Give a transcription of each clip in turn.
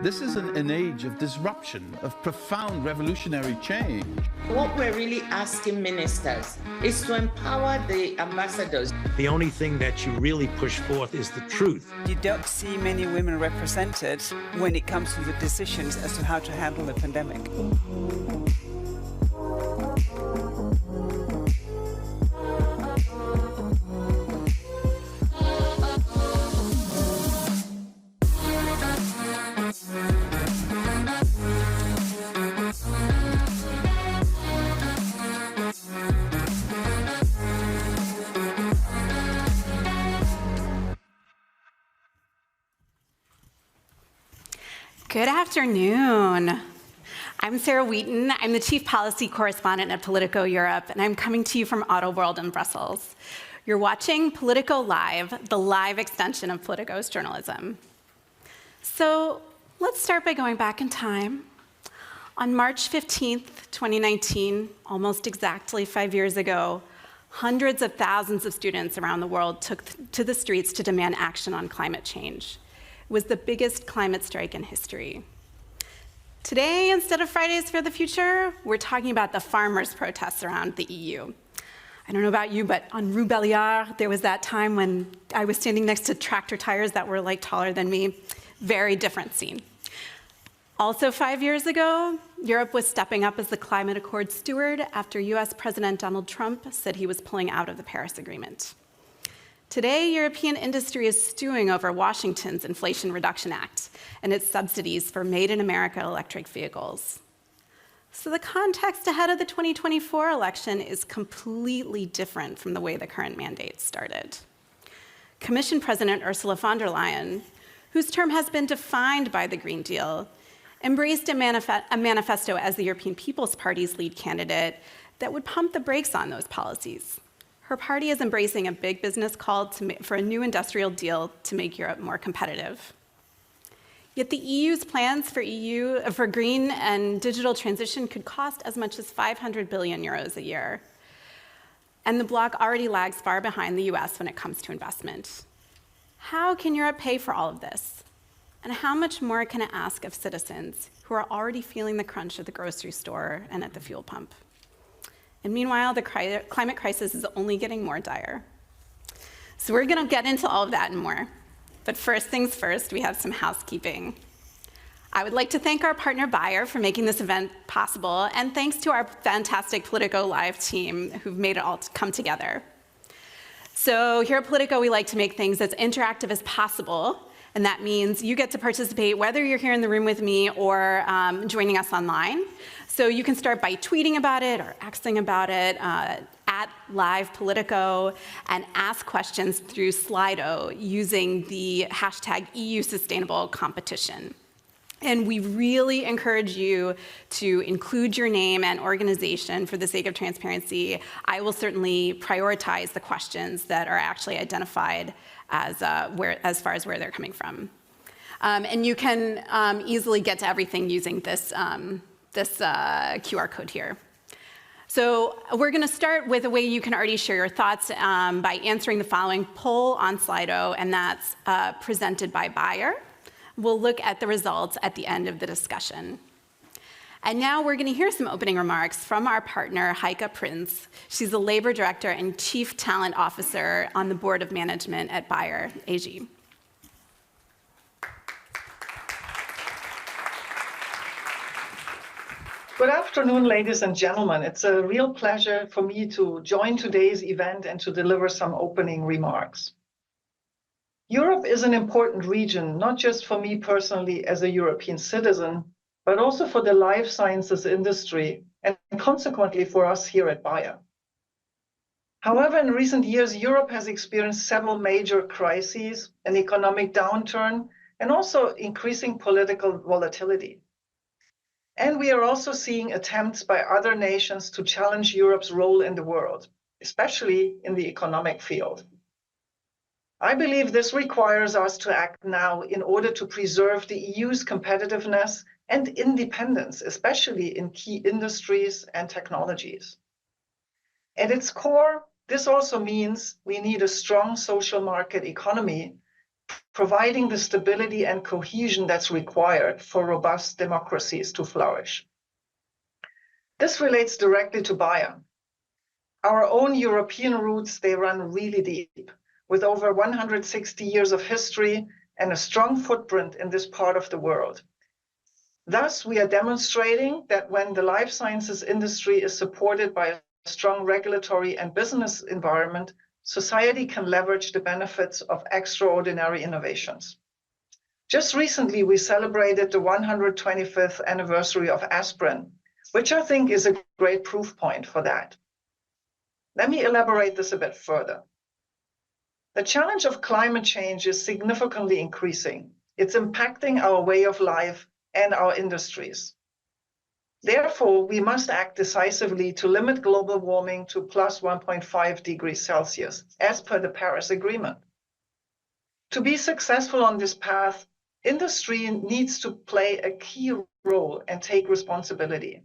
This is an age of disruption, of profound revolutionary change. What we're really asking ministers is to empower the ambassadors. The only thing that you really push forth is the truth. You don't see many women represented when it comes to the decisions as to how to handle the pandemic. Good afternoon. I'm Sarah Wheaton. I'm the Chief Policy Correspondent at Politico Europe, and I'm coming to you from Auto World in Brussels. You're watching Politico Live, the live extension of Politico's journalism. So let's start by going back in time. On March 15th, 2019, almost exactly 5 years ago, hundreds of thousands of students around the world took to the streets to demand action on climate change. It was the biggest climate strike in history. Today, instead of Fridays for the Future, we're talking about the farmers' protests around the EU. I don't know about you, but on Rue Belliard, there was that time when I was standing next to tractor tires that were like taller than me. Very different scene. Also 5 years ago, Europe was stepping up as the climate accord steward after US President Donald Trump said he was pulling out of the Paris Agreement. Today, European industry is stewing over Washington's Inflation Reduction Act and its subsidies for made-in-America electric vehicles. So the context ahead of the 2024 election is completely different from the way the current mandate started. Commission President Ursula von der Leyen, whose term has been defined by the Green Deal, embraced a manifesto as the European People's Party's lead candidate that would pump the brakes on those policies. Her party is embracing a big business call for a new industrial deal to make Europe more competitive. Yet the EU's plans for green and digital transition could cost as much as 500 billion euros a year. And the bloc already lags far behind the US when it comes to investment. How can Europe pay for all of this? And how much more can it ask of citizens who are already feeling the crunch at the grocery store and at the fuel pump? And meanwhile, the climate crisis is only getting more dire. So we're going to get into all of that and more. But first things first, we have some housekeeping. I would like to thank our partner Bayer for making this event possible, and thanks to our fantastic Politico Live team who've made it all come together. So here at Politico, we like to make things as interactive as possible, and that means you get to participate whether you're here in the room with me or joining us online. So you can start by tweeting about it or Xing about it at Live Politico and ask questions through Slido using the hashtag EU Sustainable Competition. And we really encourage you to include your name and organization for the sake of transparency. I will certainly prioritize the questions that are actually identified as far as where they're coming from. And you can easily get to everything using this QR code here. So we're going to start with a way you can already share your thoughts by answering the following poll on Slido, and that's presented by Bayer. We'll look at the results at the end of the discussion. And now we're going to hear some opening remarks from our partner, Heike Prinz. She's the Labor Director and Chief Talent Officer on the Board of Management at Bayer AG. Good afternoon, ladies and gentlemen. It's a real pleasure for me to join today's event and to deliver some opening remarks. Europe is an important region, not just for me personally as a European citizen, but also for the life sciences industry and consequently for us here at Bayer. However, in recent years, Europe has experienced several major crises, an economic downturn, and also increasing political volatility. And we are also seeing attempts by other nations to challenge Europe's role in the world, especially in the economic field. I believe this requires us to act now in order to preserve the EU's competitiveness and independence, especially in key industries and technologies. At its core, this also means we need a strong social market economy providing the stability and cohesion that's required for robust democracies to flourish. This relates directly to Bayern. Our own European roots, they run really deep, with over 160 years of history and a strong footprint in this part of the world. Thus, we are demonstrating that when the life sciences industry is supported by a strong regulatory and business environment, society can leverage the benefits of extraordinary innovations. Just recently, we celebrated the 125th anniversary of aspirin, which I think is a great proof point for that. Let me elaborate this a bit further. The challenge of climate change is significantly increasing. It's impacting our way of life and our industries. Therefore, we must act decisively to limit global warming to plus 1.5 degrees Celsius, as per the Paris Agreement. To be successful on this path, industry needs to play a key role and take responsibility.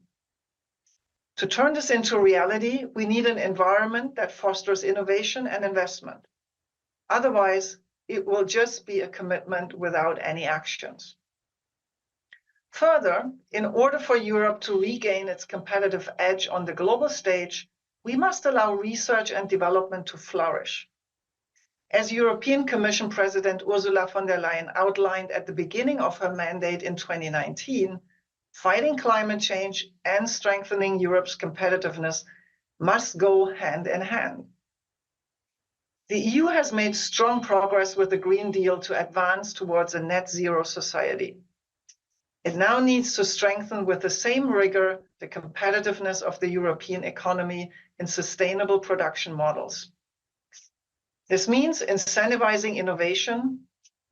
To turn this into reality, we need an environment that fosters innovation and investment. Otherwise, it will just be a commitment without any actions. Further, in order for Europe to regain its competitive edge on the global stage, we must allow research and development to flourish. As European Commission President Ursula von der Leyen outlined at the beginning of her mandate in 2019, fighting climate change and strengthening Europe's competitiveness must go hand in hand. The EU has made strong progress with the Green Deal to advance towards a net zero society. It now needs to strengthen with the same rigor the competitiveness of the European economy in sustainable production models. This means incentivizing innovation,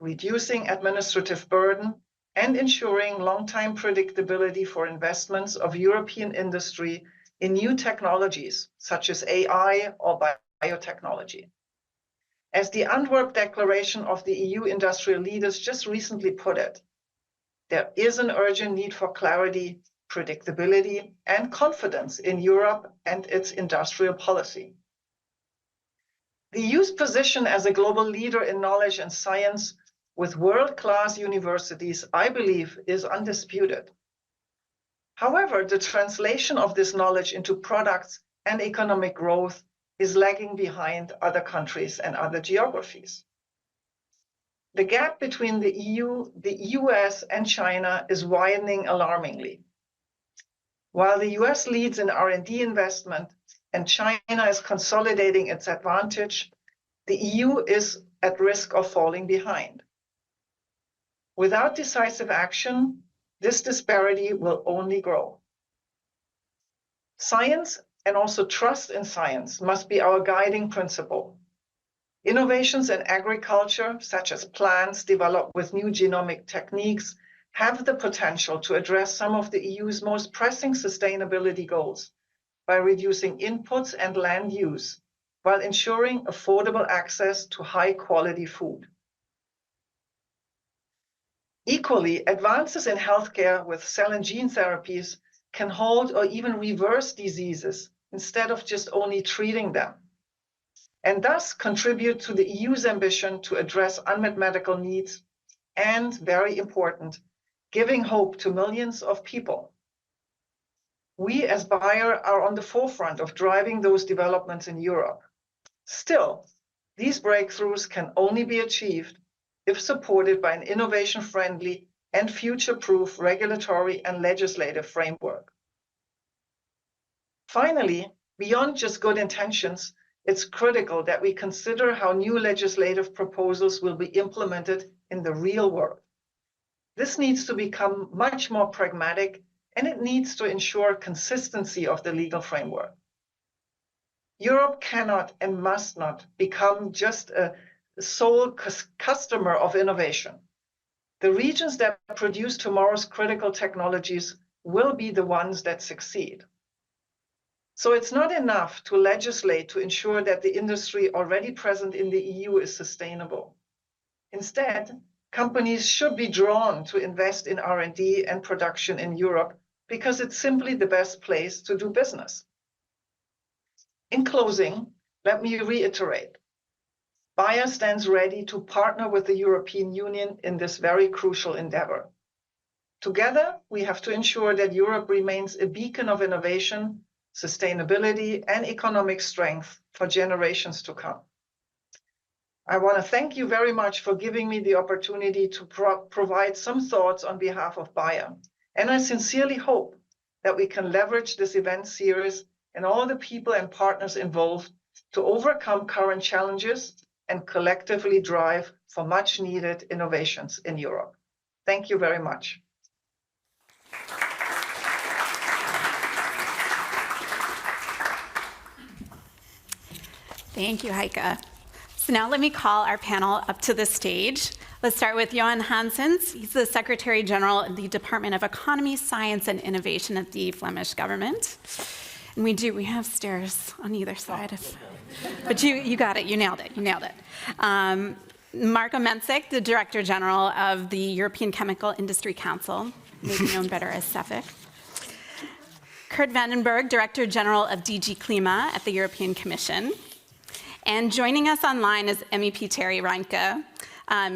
reducing administrative burden, and ensuring long-term predictability for investments of European industry in new technologies, such as AI or biotechnology. As the Antwerp Declaration of the EU industrial leaders just recently put it, there is an urgent need for clarity, predictability, and confidence in Europe and its industrial policy. The EU's position as a global leader in knowledge and science with world-class universities, I believe, is undisputed. However, the translation of this knowledge into products and economic growth is lagging behind other countries and other geographies. The gap between the EU, the US, and China is widening alarmingly. While the US leads in R&D investment and China is consolidating its advantage, the EU is at risk of falling behind. Without decisive action, this disparity will only grow. Science and also trust in science must be our guiding principle. Innovations in agriculture, such as plants developed with new genomic techniques, have the potential to address some of the EU's most pressing sustainability goals by reducing inputs and land use, while ensuring affordable access to high-quality food. Equally, advances in healthcare with cell and gene therapies can halt or even reverse diseases instead of just only treating them, and thus contribute to the EU's ambition to address unmet medical needs and, very important, giving hope to millions of people. We as Bayer are on the forefront of driving those developments in Europe. Still, these breakthroughs can only be achieved if supported by an innovation-friendly and future-proof regulatory and legislative framework. Finally, beyond just good intentions, it's critical that we consider how new legislative proposals will be implemented in the real world. This needs to become much more pragmatic, and it needs to ensure consistency of the legal framework. Europe cannot and must not become just a sole customer of innovation. The regions that produce tomorrow's critical technologies will be the ones that succeed. So it's not enough to legislate to ensure that the industry already present in the EU is sustainable. Instead, companies should be drawn to invest in R&D and production in Europe because it's simply the best place to do business. In closing, let me reiterate. Bayer stands ready to partner with the European Union in this very crucial endeavor. Together, we have to ensure that Europe remains a beacon of innovation, sustainability, and economic strength for generations to come. I want to thank you very much for giving me the opportunity to provide some thoughts on behalf of Bayer. And I sincerely hope that we can leverage this event series and all the people and partners involved to overcome current challenges and collectively drive for much needed innovations in Europe. Thank you very much. Thank you, Heike. So now let me call our panel up to the stage. Let's start with Johan Hansens. He's the Secretary General of the Department of Economy, Science and Innovation at the Flemish government. And we have stairs on either side. But you got it, you nailed it. Marco Mensick, the Director General of the European Chemical Industry Council, maybe known better as CEFIC. Kurt Vandenberg, Director General of DG Klima at the European Commission. And joining us online is MEP Terry Reinke.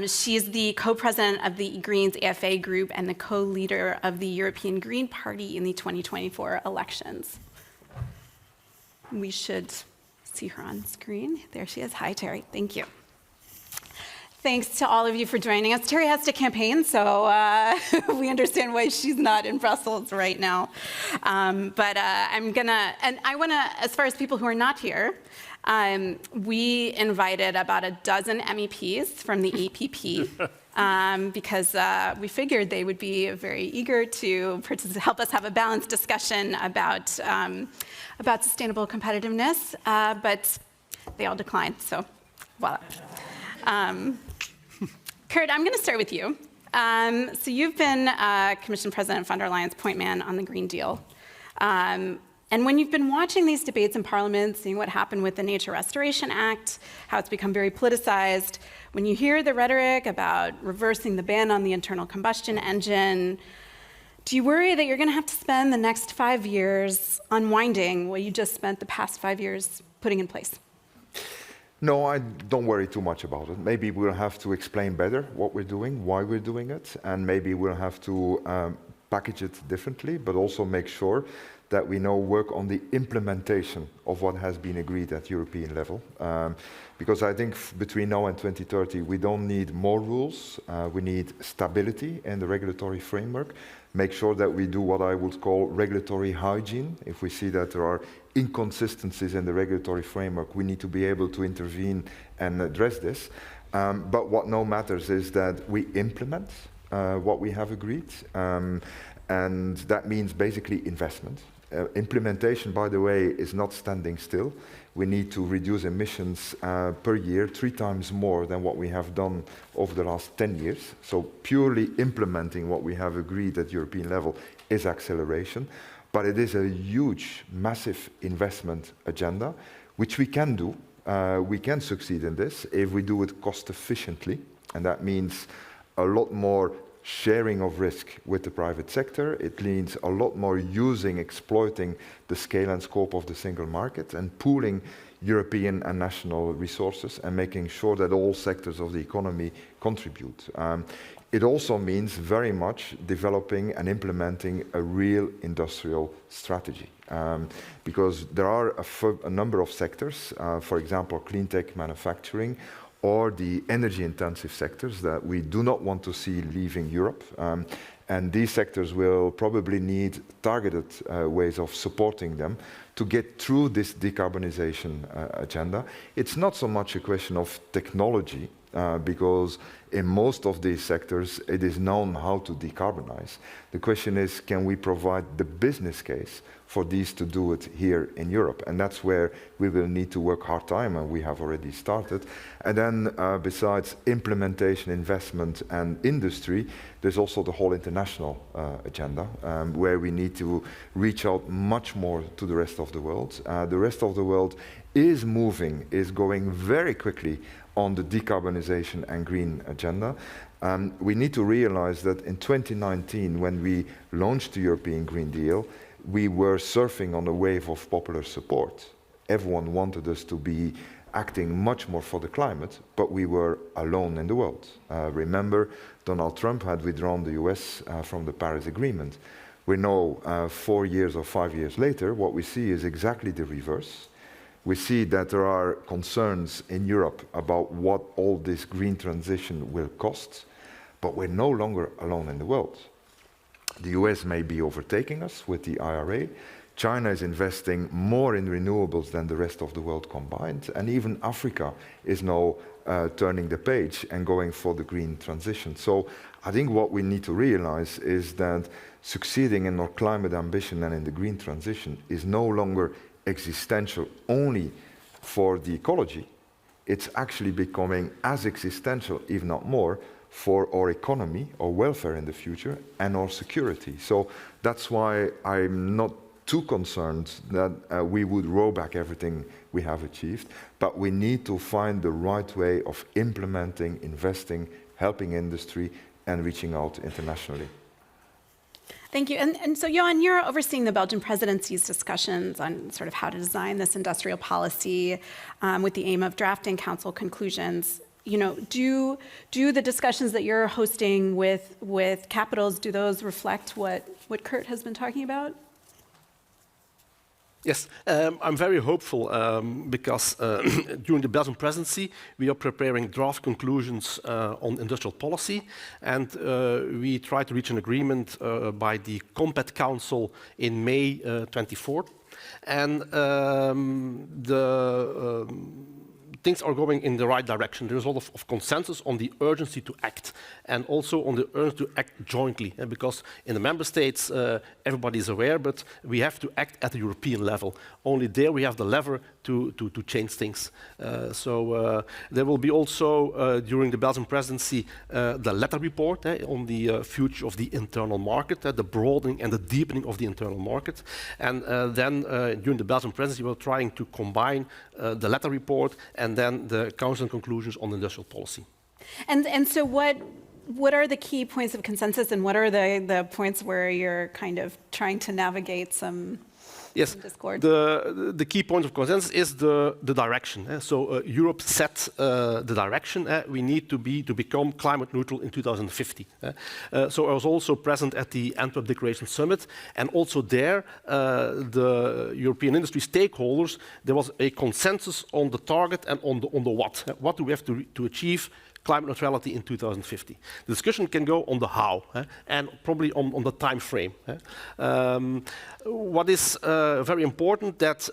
She is the co-president of the Greens AFA group and the co-leader of the European Green Party in the 2024 elections. We should see her on screen. There she is. Hi, Terry. Thank you. Thanks to all of you for joining us. Terry has to campaign, so we understand why she's not in Brussels right now. But I want to, as far as people who are not here, we invited about a dozen MEPs from the EPP because we figured they would be very eager to help us have a balanced discussion about sustainable competitiveness, but they all declined, so voila. Kurt, I'm going to start with you. So you've been Commission President von der Leyen's point man on the Green Deal. And when you've been watching these debates in Parliament, seeing what happened with the Nature Restoration Act, how it's become very politicized, when you hear the rhetoric about reversing the ban on the internal combustion engine, do you worry that you're going to have to spend the next 5 years unwinding what you just spent the past 5 years putting in place? No, I don't worry too much about it. Maybe we'll have to explain better what we're doing, why we're doing it, and maybe we'll have to package it differently, but also make sure that we now work on the implementation of what has been agreed at European level. Because I think between now and 2030, we don't need more rules. We need stability in the regulatory framework. Make sure that we do what I would call regulatory hygiene. If we see that there are inconsistencies in the regulatory framework, we need to be able to intervene and address this. But what now matters is that we implement what we have agreed. And that means basically investment. Implementation, by the way, is not standing still. We need to reduce emissions per year 3 times more than what we have done over the last 10 years. So purely implementing what we have agreed at European level is acceleration. But it is a huge, massive investment agenda, which we can do. We can succeed in this if we do it cost efficiently. And that means a lot more sharing of risk with the private sector. It means a lot more exploiting the scale and scope of the single market and pooling European and national resources and making sure that all sectors of the economy contribute. It also means very much developing and implementing a real industrial strategy. Because there are a number of sectors, for example, clean tech manufacturing, or the energy-intensive sectors that we do not want to see leaving Europe. And these sectors will probably need targeted ways of supporting them to get through this decarbonization agenda. It's not so much a question of technology, because in most of these sectors, it is known how to decarbonize. The question is, can we provide the business case for these to do it here in Europe? And that's where we will need to work hard time, and we have already started. And then besides implementation, investment, and industry, there's also the whole international agenda, where we need to reach out much more to the rest of the world. The rest of the world is going very quickly on the decarbonization and green agenda. We need to realize that in 2019, when we launched the European Green Deal, we were surfing on a wave of popular support. Everyone wanted us to be acting much more for the climate, but we were alone in the world. Remember, Donald Trump had withdrawn the US from the Paris Agreement. We know 4 years or 5 years later, what we see is exactly the reverse. We see that there are concerns in Europe about what all this green transition will cost, but we're no longer alone in the world. The US may be overtaking us with the IRA. China is investing more in renewables than the rest of the world combined, and even Africa is now turning the page and going for the green transition. So I think what we need to realize is that succeeding in our climate ambition and in the green transition is no longer existential only for the ecology. It's actually becoming as existential, if not more, for our economy, our welfare in the future, and our security. So that's why I'm not too concerned that we would roll back everything we have achieved, but we need to find the right way of implementing, investing, helping industry, and reaching out internationally. Thank you. And so, Johan, you're overseeing the Belgian Presidency's discussions on sort of how to design this industrial policy with the aim of drafting Council conclusions. You know, do the discussions that you're hosting with capitals, do those reflect what Kurt has been talking about? Yes, I'm very hopeful because during the Belgian presidency, we are preparing draft conclusions on industrial policy, and we try to reach an agreement by the Compet Council in May 24th. And things are going in the right direction. There's a lot of consensus on the urgency to act, and also on the urgency to act jointly. Because in the member states, everybody is aware, but we have to act at the European level. Only there we have the lever to change things. So there will be also, during the Belgian presidency, the letter report on the future of the internal market, the broadening and the deepening of the internal market. And then during the Belgian presidency, we're trying to combine the letter report and then the Council conclusions on industrial policy. And so what are the key points of consensus, and what are the points where you're kind of trying to navigate some discord? The key point of consensus is the direction. So Europe set the direction. We need to become climate neutral in 2050. So I was also present at the Antwerp Declaration Summit, and also there, the European industry stakeholders, there was a consensus on the target and on the what. What do we have to achieve climate neutrality in 2050. The discussion can go on the how, and probably on the time frame. What is very important that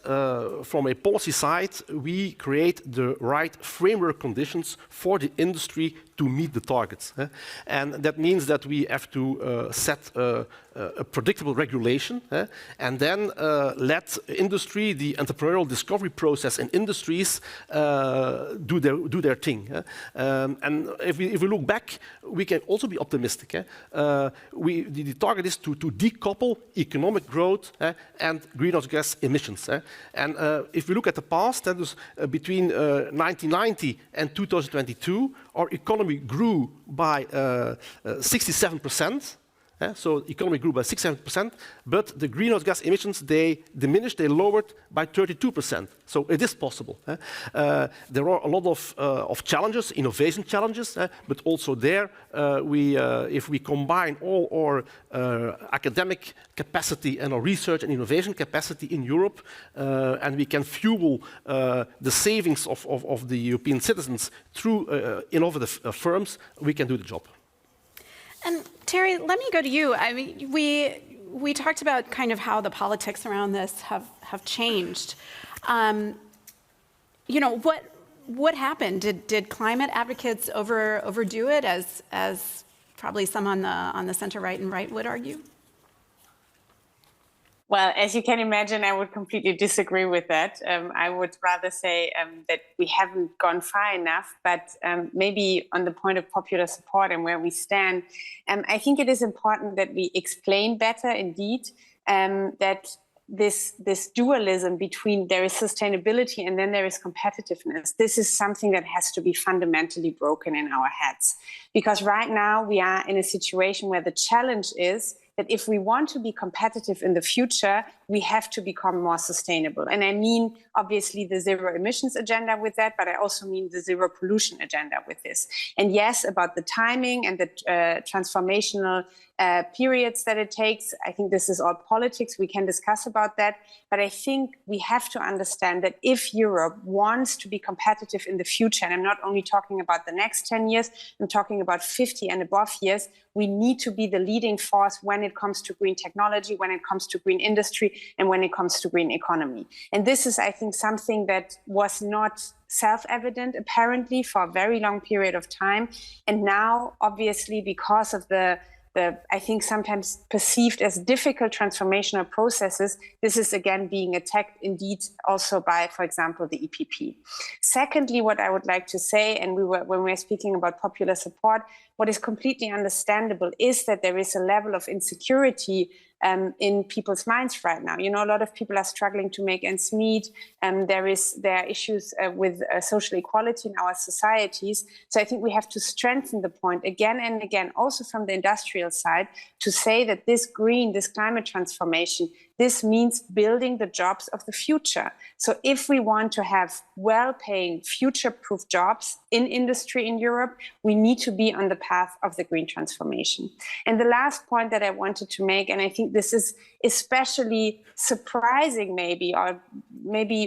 from a policy side, we create the right framework conditions for the industry to meet the targets. And that means that we have to set a predictable regulation, and then let industry, the entrepreneurial discovery process in industries, do their thing. And if we look back, we can also be optimistic. The target is to decouple economic growth and greenhouse gas emissions. And if we look at the past, that was between 1990 and 2022, our economy grew by 67%. So the economy grew by 67%, but the greenhouse gas emissions, they diminished, they lowered by 32%. So it is possible. There are a lot of challenges, innovation challenges, but also there, if we combine all our academic capacity and our research and innovation capacity in Europe, and we can fuel the savings of the European citizens through innovative firms, we can do the job. And Terry, let me go to you. I mean, we talked about kind of how the politics around this have changed. You know, what happened? Did climate advocates overdo it, as probably some on the center right and right would argue? Well, as you can imagine, I would completely disagree with that. I would rather say that we haven't gone far enough, but maybe on the point of popular support and where we stand, I think it is important that we explain better, indeed, that this dualism between there is sustainability and then there is competitiveness. This is something that has to be fundamentally broken in our heads. Because right now we are in a situation where the challenge is that if we want to be competitive in the future, we have to become more sustainable. And I mean, obviously, the zero emissions agenda with that, but I also mean the zero pollution agenda with this. And yes, about the timing and the transformational periods that it takes, I think this is all politics. We can discuss about that. But I think we have to understand that if Europe wants to be competitive in the future, and I'm not only talking about the next 10 years, I'm talking about 50 and above years, we need to be the leading force when it comes to green technology, when it comes to green industry, and when it comes to green economy. And this is, I think, something that was not self-evident, apparently, for a very long period of time. And now, obviously, because of the I think sometimes perceived as difficult transformational processes, this is again being attacked indeed also by, for example, the EPP. Secondly, what I would like to say, and when we were speaking about popular support, what is completely understandable is that there is a level of insecurity in people's minds right now. You know, a lot of people are struggling to make ends meet. There are issues with social equality in our societies. So I think we have to strengthen the point again and again, also from the industrial side, to say that this climate transformation, this means building the jobs of the future. So if we want to have well-paying, future-proof jobs in industry in Europe, we need to be on the path of the green transformation. And the last point that I wanted to make, and I think this is especially surprising maybe, or maybe,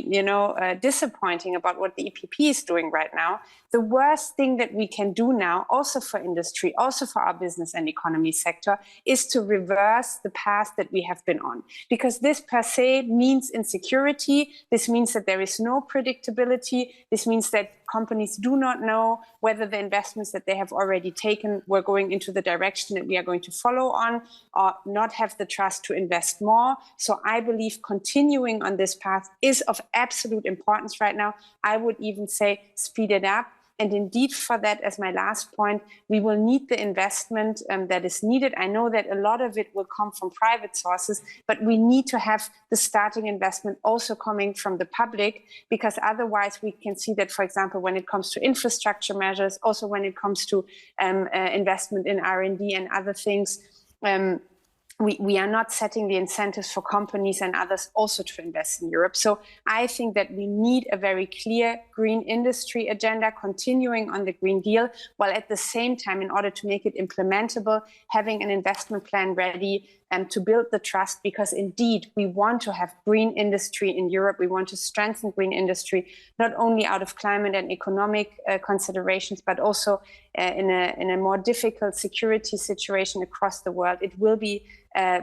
disappointing about what the EPP is doing right now, the worst thing that we can do now, also for industry, also for our business and economy sector, is to reverse the path that we have been on. Because this per se means insecurity. This means that there is no predictability. This means that companies do not know whether the investments that they have already taken were going into the direction that we are going to follow on, or not have the trust to invest more. So I believe continuing on this path is of absolute importance right now. I would even say speed it up. And indeed, for that, as my last point, we will need the investment that is needed. I know that a lot of it will come from private sources, but we need to have the starting investment also coming from the public, because otherwise we can see that, for example, when it comes to infrastructure measures, also when it comes to investment in R&D and other things, we are not setting the incentives for companies and others also to invest in Europe. So I think that we need a very clear green industry agenda, continuing on the Green Deal, while at the same time, in order to make it implementable, having an investment plan ready and to build the trust, because indeed we want to have green industry in Europe. We want to strengthen green industry, not only out of climate and economic considerations, but also in a more difficult security situation across the world. It will be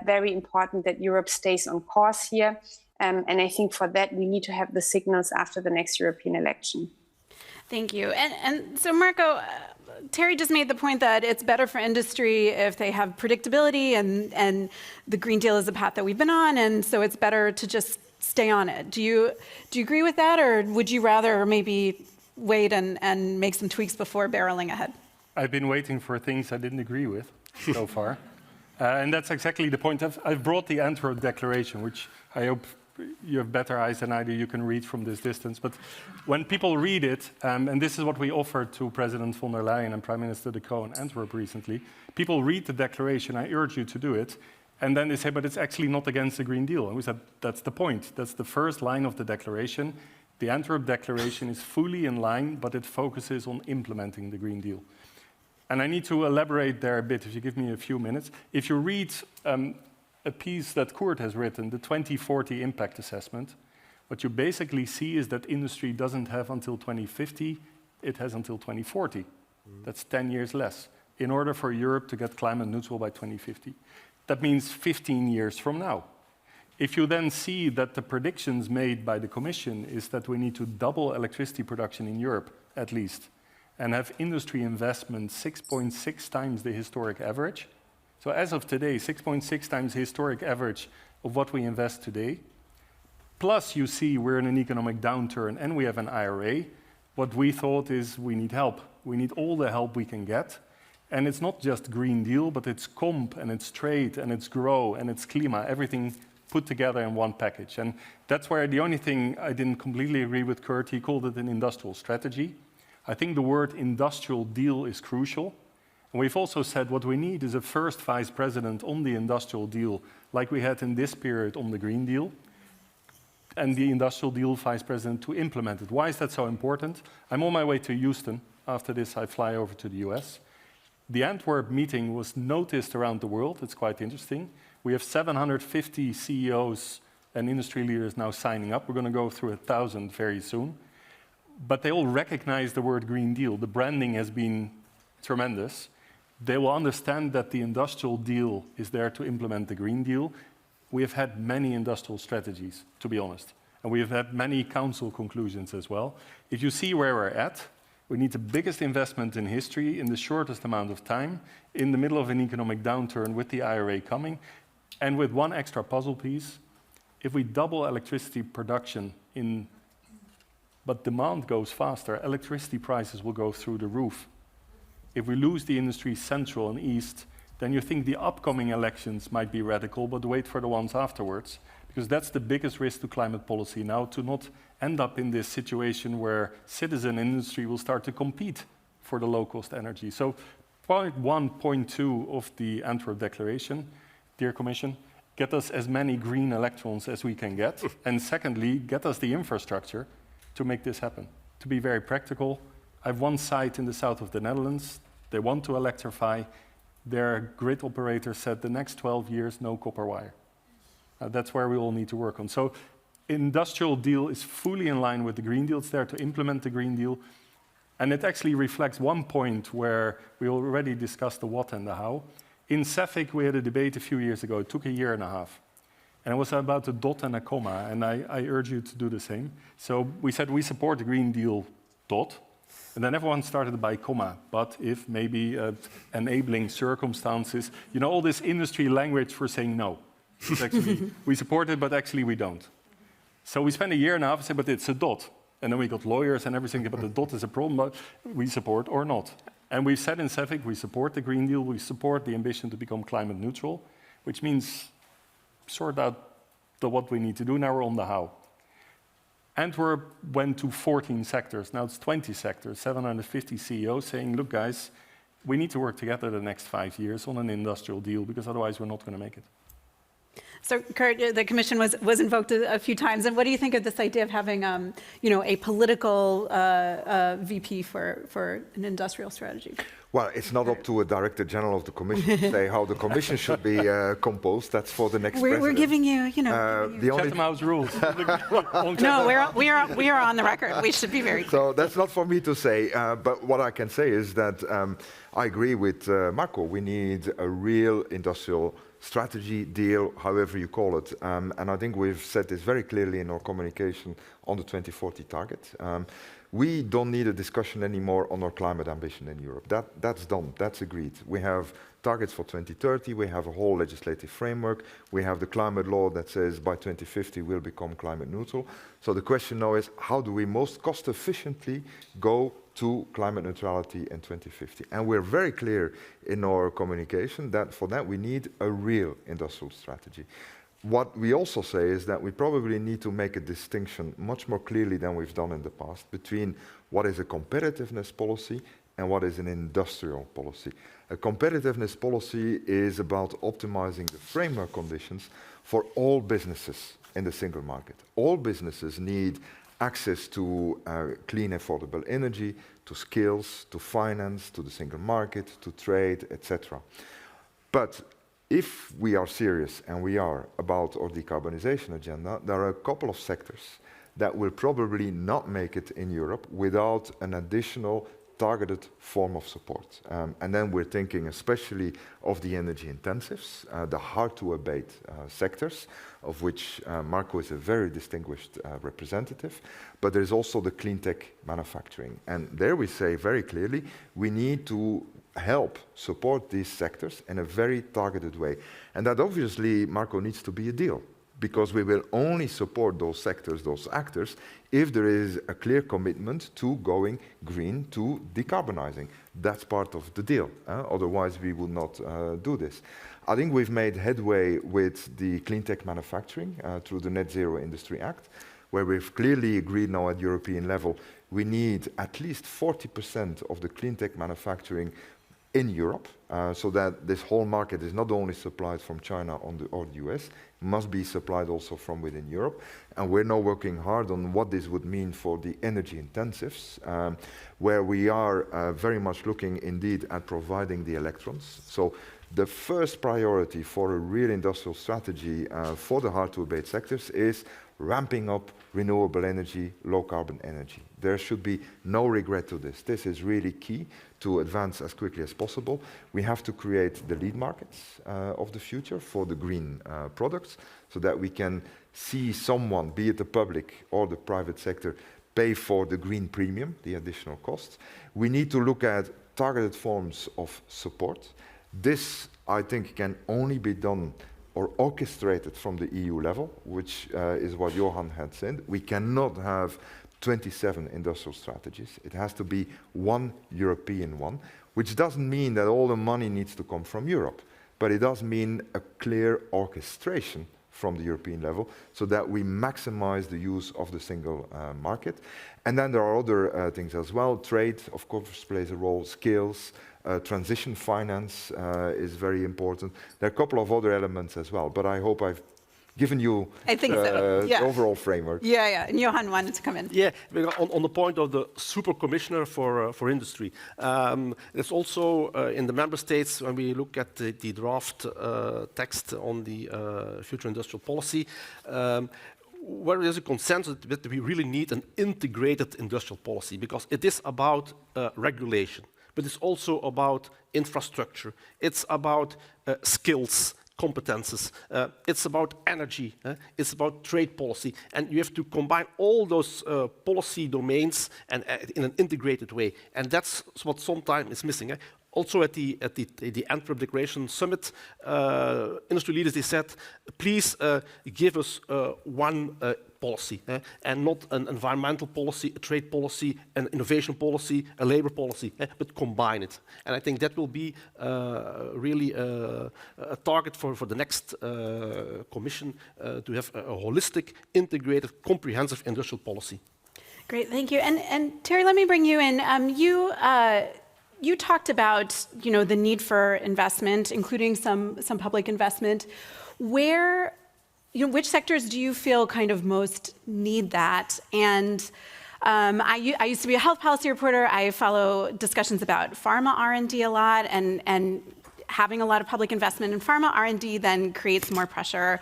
very important that Europe stays on course here. And I think for that, we need to have the signals after the next European election. Thank you. And so, Marco, Terry just made the point that it's better for industry if they have predictability, and the Green Deal is the path that we've been on, and so it's better to just stay on it. Do you agree with that, or would you rather maybe wait and make some tweaks before barreling ahead? I've been waiting for things I didn't agree with so far. And that's exactly the point. I've brought the Antwerp Declaration, which I hope you have better eyes than I do, you can read from this distance. But when people read it, and this is what we offered to President von der Leyen and Prime Minister De Croo in Antwerp recently, people read the declaration, I urge you to do it, and then they say, but it's actually not against the Green Deal. And we said, that's the point. That's the first line of the declaration. The Antwerp Declaration is fully in line, but it focuses on implementing the Green Deal. And I need to elaborate there a bit, if you give me a few minutes. If you read a piece that Kurt has written, the 2040 Impact Assessment, what you basically see is that industry doesn't have until 2050, it has until 2040. That's 10 years less, in order for Europe to get climate neutral by 2050. That means 15 years from now. If you then see that the predictions made by the Commission is that we need to double electricity production in Europe, at least, and have industry investment 6.6 times the historic average. So as of today, 6.6 times the historic average of what we invest today. Plus you see we're in an economic downturn and we have an IRA. What we thought is we need help. We need all the help we can get. And it's not just Green Deal, but it's comp and it's trade and it's grow and it's klima, everything put together in one package. And that's where the only thing I didn't completely agree with Kurt, he called it an industrial strategy. I think the word industrial deal is crucial. And we've also said what we need is a first vice president on the industrial deal, like we had in this period on the Green Deal, and the industrial deal vice president to implement it. Why is that so important? I'm on my way to Houston. After this, I fly over to the US. The Antwerp meeting was noticed around the world. It's quite interesting. We have 750 CEOs and industry leaders now signing up. We're going to go through 1,000 very soon. But they all recognize the word Green Deal. The branding has been tremendous. They will understand that the industrial deal is there to implement the Green Deal. We have had many industrial strategies, to be honest. And we have had many council conclusions as well. If you see where we're at, we need the biggest investment in history in the shortest amount of time, in the middle of an economic downturn with the IRA coming, and with one extra puzzle piece. If we double electricity production but demand goes faster, electricity prices will go through the roof. If we lose the industry central and east, then you think the upcoming elections might be radical, but wait for the ones afterwards, because that's the biggest risk to climate policy now, to not end up in this situation where citizen industry will start to compete for the low-cost energy. So point 1, point 2 of the Antwerp Declaration, dear Commission, get us as many green electrons as we can get, and secondly, get us the infrastructure to make this happen. To be very practical, I have one site in the south of the Netherlands. They want to electrify. Their grid operator said the next 12 years, no copper wire. That's where we all need to work on. So industrial deal is fully in line with the Green Deal. It's there to implement the Green Deal. And it actually reflects one point where we already discussed the what and the how. In CEFIC, we had a debate a few years ago. It took 1.5 years. And it was about a dot and a comma, and I urge you to do the same. So we said we support the Green Deal, dot, and then everyone started by comma, but if maybe enabling circumstances, you know, all this industry language for saying no. It's actually, we support it, but actually we don't. So we spent 1.5 years and said, but it's a dot. And then we got lawyers and everything, but the dot is a problem, but we support or not. And we said in CEFIC, we support the Green Deal, we support the ambition to become climate neutral, which means sort out what we need to do. Now we're on the how. Antwerp went to 14 sectors. Now it's 20 sectors, 750 CEOs saying, look, guys, we need to work together the next 5 years on an industrial deal, because otherwise we're not going to make it. So, Kurt, the Commission was invoked a few times, and what do you think of this idea of having, a political VP for an industrial strategy? Well, it's not up to a Director General of the Commission to say how the Commission should be composed. That's for the next president. We're giving you, the only Chatham House rules. No, we are on the record. We should be very clear. So that's not for me to say. But what I can say is that I agree with Marco. We need a real industrial strategy, deal, however you call it. And I think we've said this very clearly in our communication on the 2040 target. We don't need a discussion anymore on our climate ambition in Europe. That's done, that's agreed. We have targets for 2030, we have a whole legislative framework, we have the climate law that says by 2050 we'll become climate neutral. So the question now is, how do we most cost efficiently go to climate neutrality in 2050? And we're very clear in our communication that for that we need a real industrial strategy. What we also say is that we probably need to make a distinction much more clearly than we've done in the past between what is a competitiveness policy and what is an industrial policy. A competitiveness policy is about optimizing the framework conditions for all businesses in the single market. All businesses need access to clean, affordable energy, to skills, to finance, to the single market, to trade, etc. But if we are serious, and we are, about our decarbonization agenda, there are a couple of sectors that will probably not make it in Europe without an additional targeted form of support. And then we're thinking especially of the energy intensives, the hard-to-abate sectors, of which Marco is a very distinguished representative, but there's also the clean tech manufacturing. And there we say very clearly, we need to help support these sectors in a very targeted way. And that obviously, Marco, needs to be a deal, because we will only support those sectors, those actors, if there is a clear commitment to going green, to decarbonizing. That's part of the deal. Otherwise, we would not do this. I think we've made headway with the clean tech manufacturing through the Net Zero Industry Act, where we've clearly agreed now at European level, we need at least 40% of the clean tech manufacturing in Europe, so that this whole market is not only supplied from China or the US, must be supplied also from within Europe. And we're now working hard on what this would mean for the energy intensives, where we are very much looking indeed at providing the electrons. So the first priority for a real industrial strategy for the hard-to-abate sectors is ramping up renewable energy, low-carbon energy. There should be no regret to this. This is really key to advance as quickly as possible. We have to create the lead markets of the future for the green products, so that we can see someone, be it the public or the private sector, pay for the green premium, the additional costs. We need to look at targeted forms of support. This, I think, can only be done or orchestrated from the EU level, which is what Johan had said. We cannot have 27 industrial strategies. It has to be one European one, which doesn't mean that all the money needs to come from Europe, but it does mean a clear orchestration from the European level, so that we maximize the use of the single market. And then there are other things as well. Trade, of course, plays a role. Skills, transition finance is very important. There are a couple of other elements as well, but I hope I've given you the overall framework. Yeah, and Johan wanted to come in. Yeah, on the point of the super commissioner for industry, it's also in the member states, when we look at the draft text on the future industrial policy, where there's a consensus that we really need an integrated industrial policy, because it is about regulation, but it's also about infrastructure, it's about skills, competences, it's about energy, it's about trade policy, and you have to combine all those policy domains and in an integrated way, and that's what sometimes is missing. Also at the Antwerp Declaration Summit, industry leaders, they said, please give us one policy, and not an environmental policy, a trade policy, an innovation policy, a labor policy, but combine it. And I think that will be really a target for the next Commission, to have a holistic, integrated, comprehensive industrial policy. Great, thank you. And Terry, let me bring you in. You talked about, the need for investment, including some public investment. Which sectors do you feel kind of most need that? And I used to be a health policy reporter. I follow discussions about pharma R&D a lot, and having a lot of public investment in pharma R&D then creates more pressure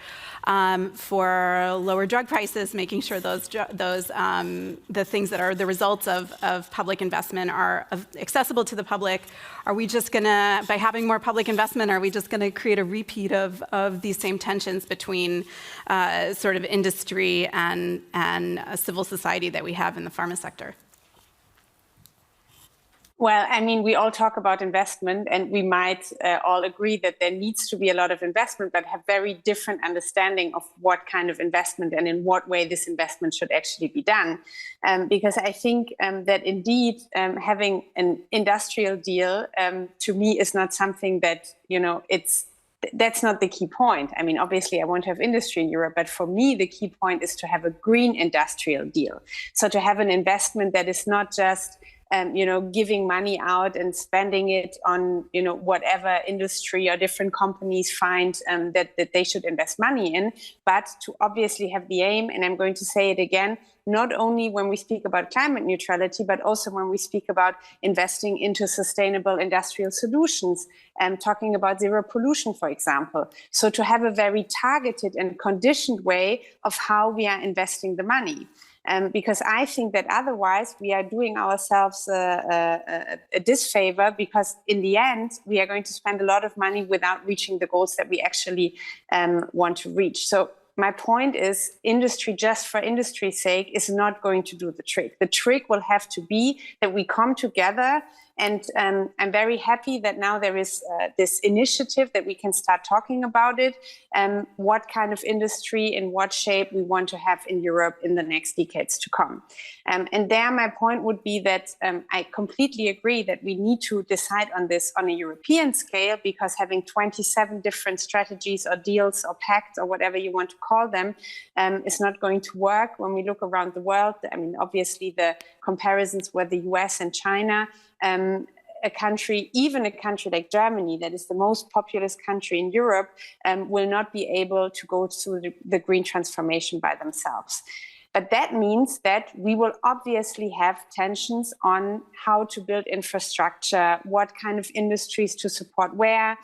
for lower drug prices, making sure the things that are the results of public investment are accessible to the public. Are we just gonna, by having more public investment, are we just gonna create a repeat of these same tensions between sort of industry and civil society that we have in the pharma sector? Well, I mean, we all talk about investment, and we might all agree that there needs to be a lot of investment, but have very different understanding of what kind of investment and in what way this investment should actually be done. Because I think that indeed having an industrial deal to me is not something that, that's not the key point. I mean, obviously, I want to have industry in Europe, but for me, the key point is to have a green industrial deal. So to have an investment that is not just giving money out and spending it on, whatever industry or different companies find that they should invest money in, but to obviously have the aim, and I'm going to say it again, not only when we speak about climate neutrality, but also when we speak about investing into sustainable industrial solutions, talking about zero pollution, for example. So to have a very targeted and conditioned way of how we are investing the money. Because I think that otherwise we are doing ourselves a disfavor, because in the end, we are going to spend a lot of money without reaching the goals that we actually want to reach. So my point is, industry just for industry's sake is not going to do the trick. The trick will have to be that we come together. And I'm very happy that now there is this initiative that we can start talking about it, what kind of industry, in what shape we want to have in Europe in the next decades to come. And there my point would be that I completely agree that we need to decide on this on a European scale, because having 27 different strategies or deals or pacts or whatever you want to call them is not going to work. When we look around the world, I mean, obviously the comparisons were the US and China. a country, even a country like Germany, that is the most populous country in Europe, will not be able to go through the green transformation by themselves. But that means that we will obviously have tensions on how to build infrastructure, what kind of industries to support where.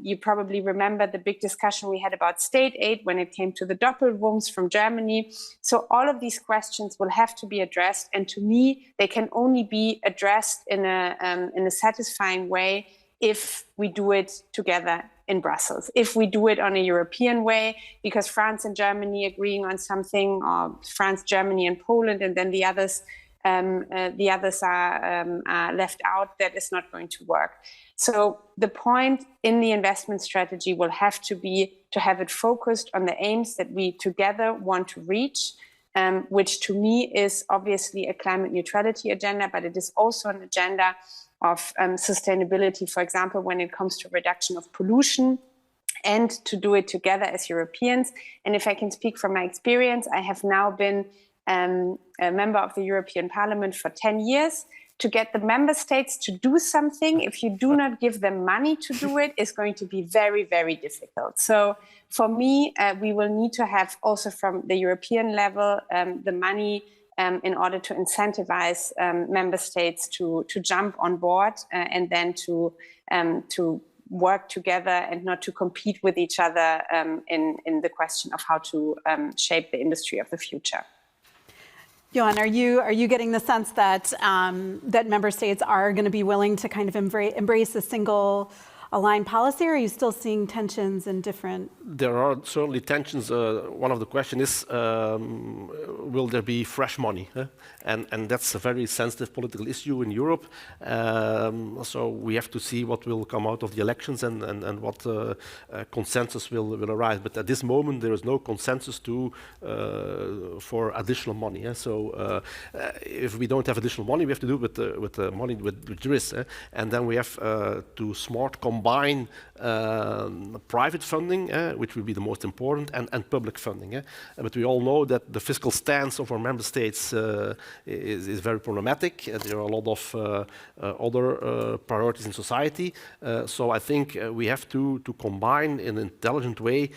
You probably remember the big discussion we had about state aid when it came to the Doppelwumms from Germany. So all of these questions will have to be addressed. And to me, they can only be addressed in a satisfying way if we do it together in Brussels, if we do it on a European way, because France and Germany agreeing on something, or France, Germany, and Poland, and then the others are left out, that is not going to work. So the point in the investment strategy will have to be to have it focused on the aims that we together want to reach, which to me is obviously a climate neutrality agenda, but it is also an agenda of sustainability, for example, when it comes to reduction of pollution, and to do it together as Europeans. And if I can speak from my experience, I have now been a member of the European Parliament for 10 years. To get the member states to do something, if you do not give them money to do it, is going to be very, very difficult. So for me, we will need to have also from the European level the money in order to incentivize member states to jump on board and then to work together and not to compete with each other in the question of how to shape the industry of the future. Johan, are you getting the sense that that member states are going to be willing to kind of embrace a single aligned policy, or are you still seeing tensions in different? There are certainly tensions. One of the questions is, will there be fresh money? And that's a very sensitive political issue in Europe. So we have to see what will come out of the elections and what consensus will arise. But at this moment, there is no consensus for additional money. So if we don't have additional money, we have to do it with the money which there is. And then we have to combine private funding, which will be the most important, and public funding. But we all know that the fiscal stance of our member states is very problematic. There are a lot of other priorities in society. So I think we have to combine in an intelligent way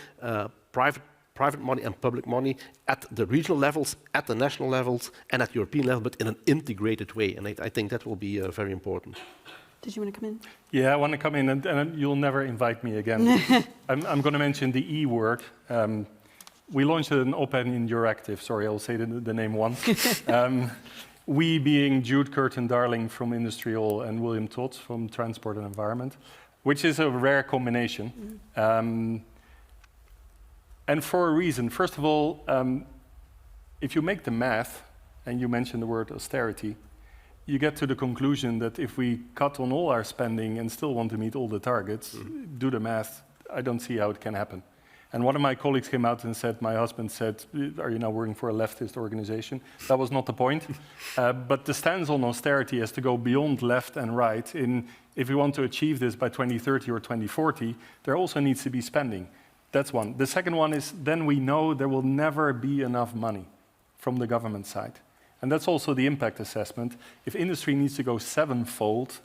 private money and public money at the regional levels, at the national levels, and at European level, but in an integrated way. And I think that will be very important. Did you want to come in? Yeah, I want to come in, and you'll never invite me again. I'm going to mention the E word. We launched an op-ed in Euractiv. Sorry, I'll say the name once. We being Jude Curtin-Darling from Industrial and William Todd from Transport and Environment, which is a rare combination. And for a reason. First of all, if you make the math, and you mentioned the word austerity, you get to the conclusion that if we cut on all our spending and still want to meet all the targets, do the math, I don't see how it can happen. And one of my colleagues came out and said, my husband said, are you now working for a leftist organization? That was not the point. But the stance on austerity has to go beyond left and right. If we want to achieve this by 2030 or 2040, there also needs to be spending. That's one. The second one is then we know there will never be enough money from the government side. And that's also the impact assessment. If industry needs to go sevenfold,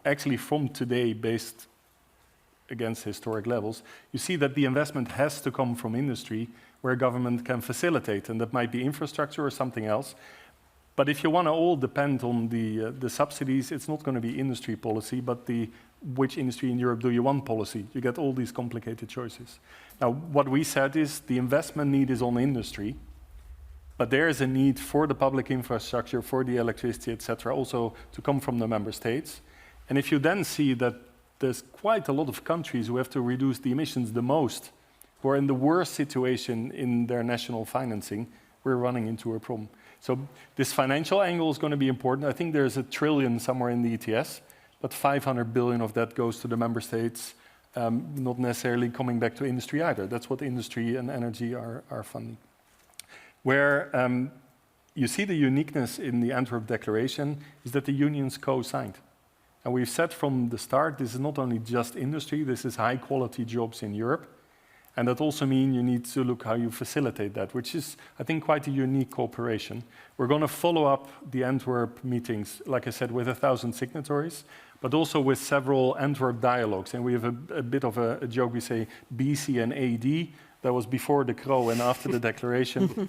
actually from today based against historic levels, you see that the investment has to come from industry where government can facilitate, and that might be infrastructure or something else. But if you want to all depend on the subsidies, it's not going to be industry policy, but which industry in Europe do you want policy? You get all these complicated choices. Now, what we said is the investment need is on industry, but there is a need for the public infrastructure, for the electricity, etc., also to come from the member states. And if you then see that there's quite a lot of countries who have to reduce the emissions the most, who are in the worst situation in their national financing, we're running into a problem. So this financial angle is going to be important. I think there's $1 trillion somewhere in the ETS, but 500 billion of that goes to the member states, not necessarily coming back to industry either. That's what industry and energy are funding. Where you see the uniqueness in the Antwerp Declaration is that the unions co-signed. And we've said from the start, this is not only just industry, this is high quality jobs in Europe. And that also means you need to look how you facilitate that, which is, I think, quite a unique cooperation. We're going to follow up the Antwerp meetings, like I said, with 1,000 signatories, but also with several Antwerp dialogues. And we have a bit of a joke, we say BC and AD. That was before the CRO and after the declaration.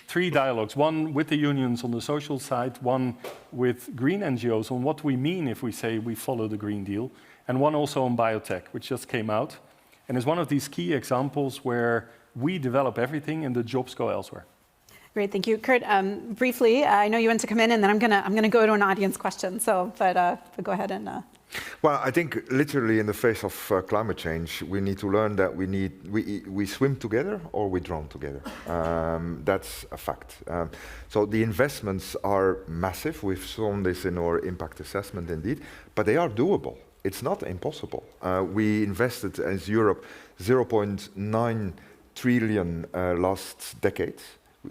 3 dialogues, one with the unions on the social side, one with green NGOs on what we mean if we say we follow the Green Deal, and one also on biotech, which just came out. And is one of these key examples where we develop everything and the jobs go elsewhere. Great, thank you. Kurt, briefly, I know you want to come in, and then I'm gonna go to an audience question, but go ahead and... Well, I think literally in the face of climate change, we need to learn that we swim together or we drown together. That's a fact. So the investments are massive. We've shown this in our impact assessment indeed, but they are doable. It's not impossible. We invested as Europe 0.9 trillion last decade.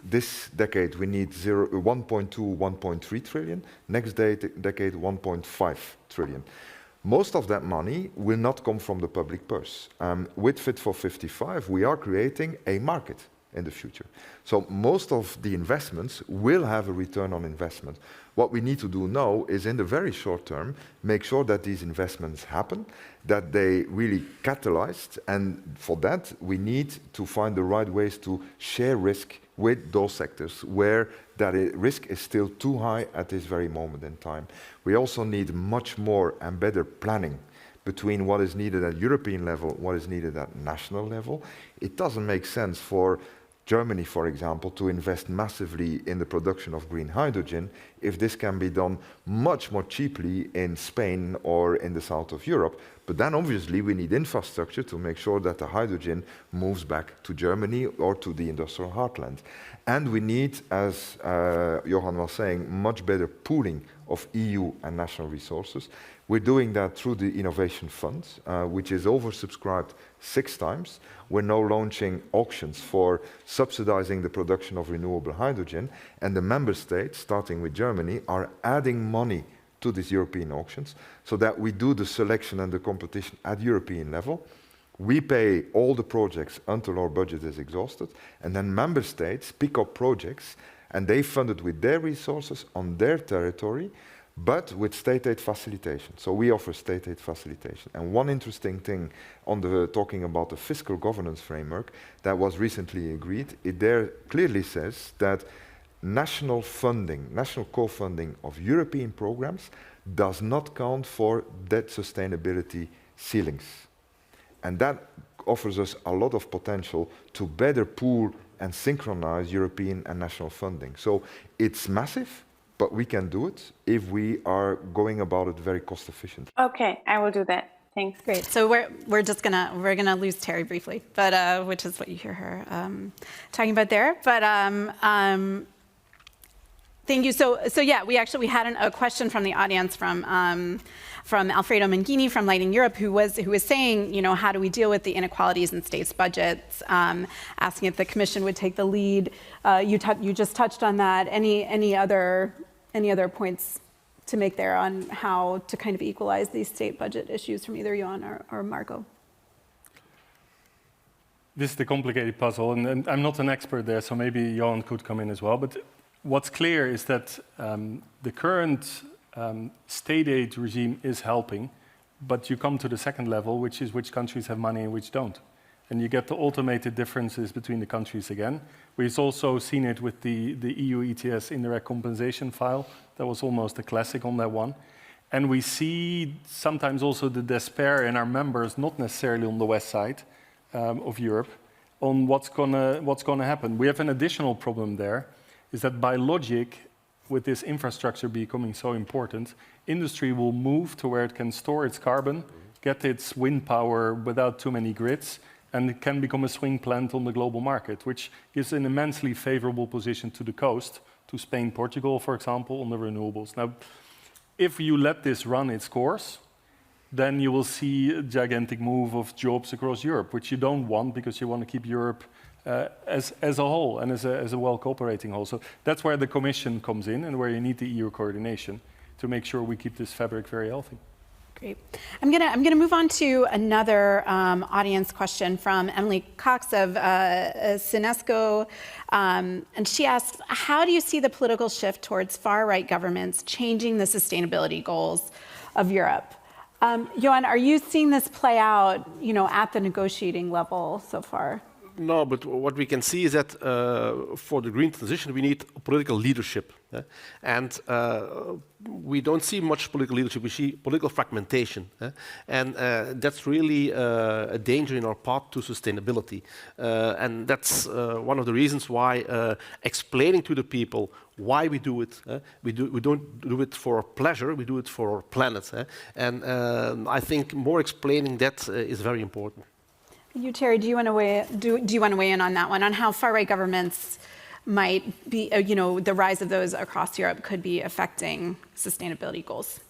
This decade we need 1.2, 1.3 trillion. Next decade 1.5 trillion. Most of that money will not come from the public purse. With Fit for 55, we are creating a market in the future. So most of the investments will have a return on investment. What we need to do now is in the very short term, make sure that these investments happen, that they really catalyzed, and for that we need to find the right ways to share risk with those sectors where that risk is still too high at this very moment in time. We also need much more and better planning between what is needed at European level, what is needed at national level. It doesn't make sense for Germany, for example, to invest massively in the production of green hydrogen if this can be done much more cheaply in Spain or in the south of Europe. But then obviously we need infrastructure to make sure that the hydrogen moves back to Germany or to the industrial heartland. And we need, as Johan was saying, much better pooling of EU and national resources. We're doing that through the Innovation Fund, which is oversubscribed 6 times. We're now launching auctions for subsidizing the production of renewable hydrogen, and the member states, starting with Germany, are adding money to these European auctions so that we do the selection and the competition at European level. We pay all the projects until our budget is exhausted, and then member states pick up projects and they fund it with their resources on their territory, but with state aid facilitation. So we offer state aid facilitation. And one interesting thing on talking about the fiscal governance framework that was recently agreed, it there clearly says that national funding, national co-funding of European programs does not count for debt sustainability ceilings. And that offers us a lot of potential to better pool and synchronize European and national funding. So it's massive, but we can do it if we are going about it very cost efficiently. Okay, I will do that. Thanks. Great. So we're gonna lose Terry briefly, but which is what you hear her talking about there. But thank you. So yeah, we had a question from the audience from Alfredo Mangini from Lighting Europe, who was saying, you know, how do we deal with the inequalities in states' budgets? Asking if the Commission would take the lead. You just touched on that. Any other points to make there on how to kind of equalize these state budget issues from either Johan or Marco? This is the complicated puzzle, and I'm not an expert there, so maybe Johan could come in as well. But what's clear is that the current state aid regime is helping, but you come to the second level, which is which countries have money and which don't. And you get the automated differences between the countries again. We've also seen it with the EU ETS indirect compensation file. That was almost a classic on that one. And we see sometimes also the despair in our members, not necessarily on the west side of Europe, on what's gonna happen. We have an additional problem there, is that by logic, with this infrastructure becoming so important, industry will move to where it can store its carbon, get its wind power without too many grids, and it can become a swing plant on the global market, which gives an immensely favorable position to the coast, to Spain, Portugal, for example, on the renewables. Now, if you let this run its course, then you will see a gigantic move of jobs across Europe, which you don't want because you want to keep Europe as a whole and as a well-cooperating whole. So that's where the Commission comes in and where you need the EU coordination to make sure we keep this fabric very healthy. Great. I'm gonna move on to another audience question from Emily Cox of Sinesco, and she asks, how do you see the political shift towards far-right governments changing the sustainability goals of Europe? Johan, are you seeing this play out, at the negotiating level so far? No, but what we can see is that for the green transition, we need political leadership. And we don't see much political leadership, we see political fragmentation. And that's really a danger in our path to sustainability. And that's one of the reasons why explaining to the people why we do it, we don't do it for pleasure, we do it for our planet. And I think more explaining that is very important. You, Terry, do you want to weigh in on that one, on how far-right governments might be, the rise of those across Europe could be affecting sustainability goals?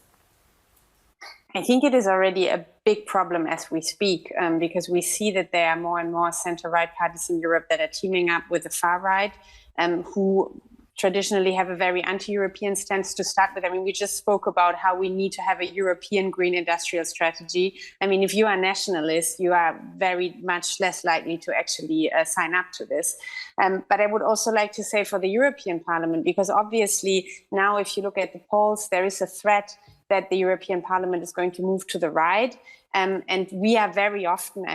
I think it is already a big problem as we speak, because we see that there are more and more center-right parties in Europe that are teaming up with the far-right, who traditionally have a very anti-European stance to start with. I mean, we just spoke about how we need to have a European green industrial strategy. I mean, if you are nationalist, you are very much less likely to actually sign up to this. But I would also like to say for the European Parliament, because obviously now if you look at the polls, there is a threat that the European Parliament is going to move to the right. And we are very often,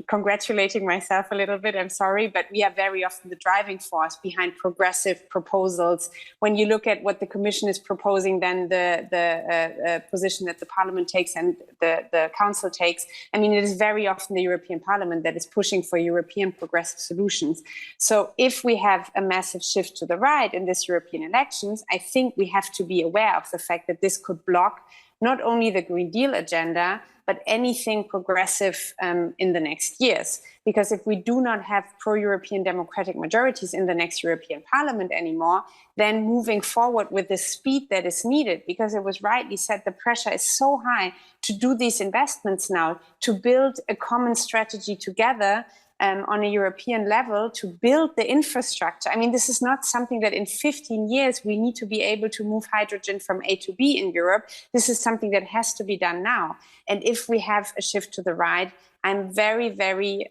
congratulating myself a little bit, I'm sorry, but we are very often the driving force behind progressive proposals. When you look at what the Commission is proposing, then the position that the Parliament takes and the Council takes, it is very often the European Parliament that is pushing for European progressive solutions. So if we have a massive shift to the right in this European elections, I think we have to be aware of the fact that this could block not only the Green Deal agenda, but anything progressive in the next years. Because if we do not have pro-European democratic majorities in the next European Parliament anymore, then moving forward with the speed that is needed, because it was rightly said, the pressure is so high to do these investments now, to build a common strategy together on a European level, to build the infrastructure. This is not something that in 15 years we need to be able to move hydrogen from A to B in Europe. This is something that has to be done now. And if we have a shift to the right, I'm very, very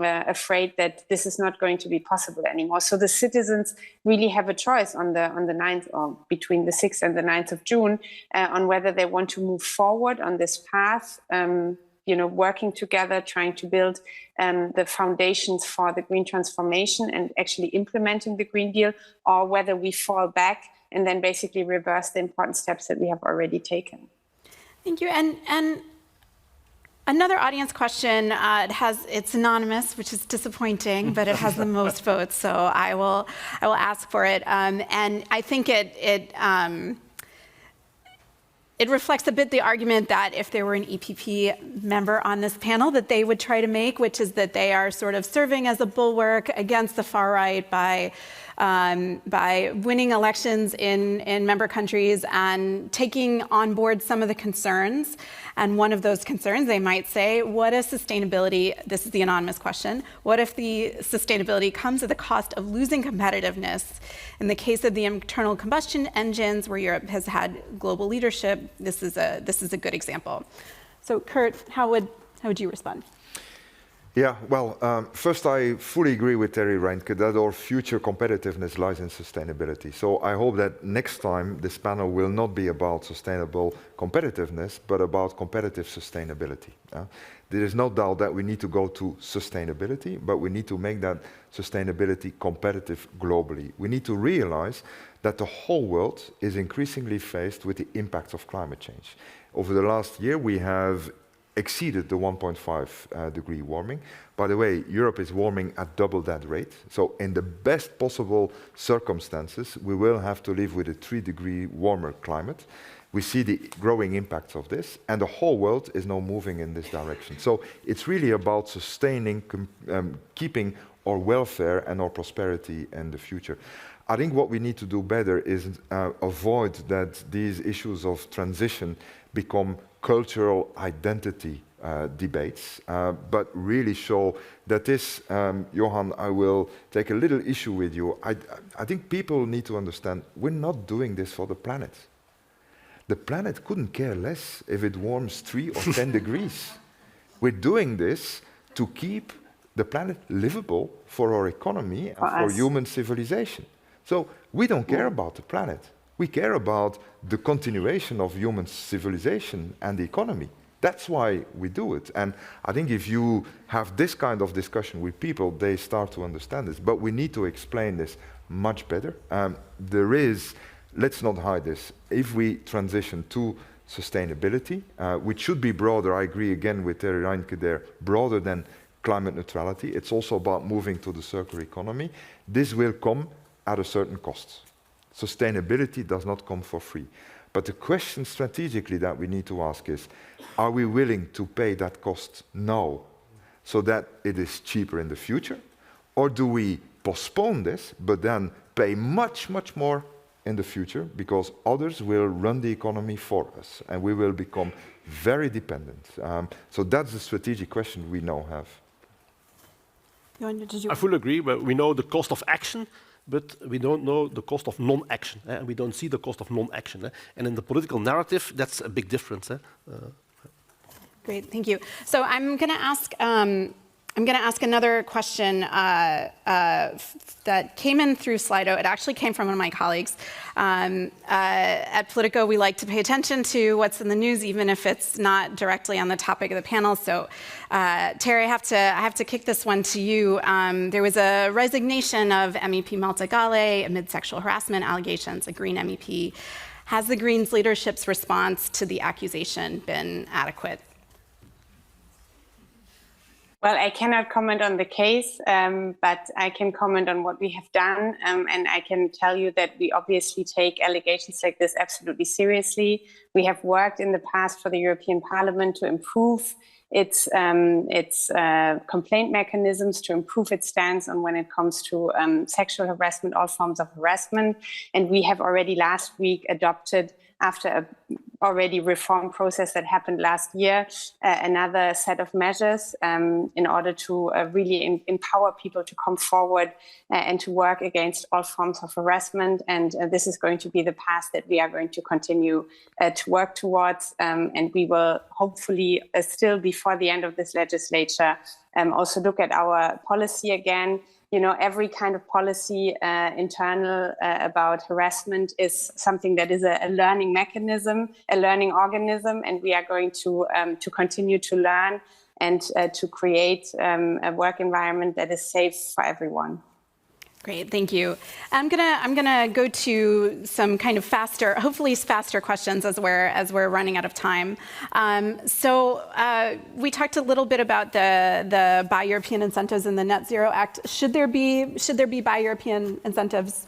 afraid that this is not going to be possible anymore. So the citizens really have a choice on the 9th, or between the 6th and the 9th of June, on whether they want to move forward on this path, working together, trying to build the foundations for the green transformation and actually implementing the Green Deal, or whether we fall back and then basically reverse the important steps that we have already taken. Thank you. And another audience question, it's anonymous, which is disappointing, but it has the most votes, so I will ask for it. And I think it reflects a bit the argument that if there were an EPP member on this panel that they would try to make, which is that they are sort of serving as a bulwark against the far right by winning elections in member countries and taking on board some of the concerns. And one of those concerns, they might say, what if sustainability, this is the anonymous question, what if the sustainability comes at the cost of losing competitiveness? In the case of the internal combustion engines, where Europe has had global leadership, this is a good example. So Kurt, how would you respond? Yeah, well, first I fully agree with Terry Reintke that our future competitiveness lies in sustainability. So I hope that next time this panel will not be about sustainable competitiveness, but about competitive sustainability. There is no doubt that we need to go to sustainability, but we need to make that sustainability competitive globally. We need to realize that the whole world is increasingly faced with the impacts of climate change. Over the last year, we have exceeded the 1.5 degree warming. By the way, Europe is warming at double that rate. So in the best possible circumstances, we will have to live with a 3-degree warmer climate. We see the growing impacts of this, and the whole world is now moving in this direction. So it's really about sustaining, keeping our welfare and our prosperity in the future. I think what we need to do better is avoid that these issues of transition become cultural identity debates, but really show that this, Johan, I will take a little issue with you. I think people need to understand we're not doing this for the planet. The planet couldn't care less if it warms 3 or 10 degrees. We're doing this to keep the planet livable for our economy and for human civilization. So we don't care about the planet. We care about the continuation of human civilization and the economy. That's why we do it. And I think if you have this kind of discussion with people, they start to understand this. But we need to explain this much better. There is, let's not hide this, if we transition to sustainability, which should be broader, I agree again with Terry Reinke there, broader than climate neutrality. It's also about moving to the circular economy. This will come at a certain cost. Sustainability does not come for free. But the question strategically that we need to ask is, are we willing to pay that cost now so that it is cheaper in the future? Or do we postpone this, but then pay much, much more in the future because others will run the economy for us and we will become very dependent? So that's the strategic question we now have. I fully agree. We know the cost of action, but we don't know the cost of non-action. We don't see the cost of non-action. And in the political narrative, that's a big difference. Great, thank you. So I'm going to ask another question that came in through Slido. It actually came from one of my colleagues. At Politico, we like to pay attention to what's in the news, even if it's not directly on the topic of the panel. So, Terry, I have to kick this one to you. There was a resignation of MEP Malte Gale amid sexual harassment allegations, a Green MEP. Has the Greens leadership's response to the accusation been adequate? Well, I cannot comment on the case, but I can comment on what we have done. And I can tell you that we obviously take allegations like this absolutely seriously. We have worked in the past for the European Parliament to improve its complaint mechanisms, to improve its stance on when it comes to sexual harassment, all forms of harassment. And we have already last week adopted, after a already reform process that happened last year, another set of measures in order to really empower people to come forward and to work against all forms of harassment. And this is going to be the path that we are going to continue to work towards. And we will hopefully still before the end of this legislature also look at our policy again. You know, every kind of policy internal about harassment is something that is a learning mechanism, a learning organism, and we are going to continue to learn and to create a work environment that is safe for everyone. Great, thank you. I'm gonna go to some kind of hopefully faster questions as we're running out of time. We talked a little bit about the Buy European incentives in the Net Zero Act. Should there be Buy European incentives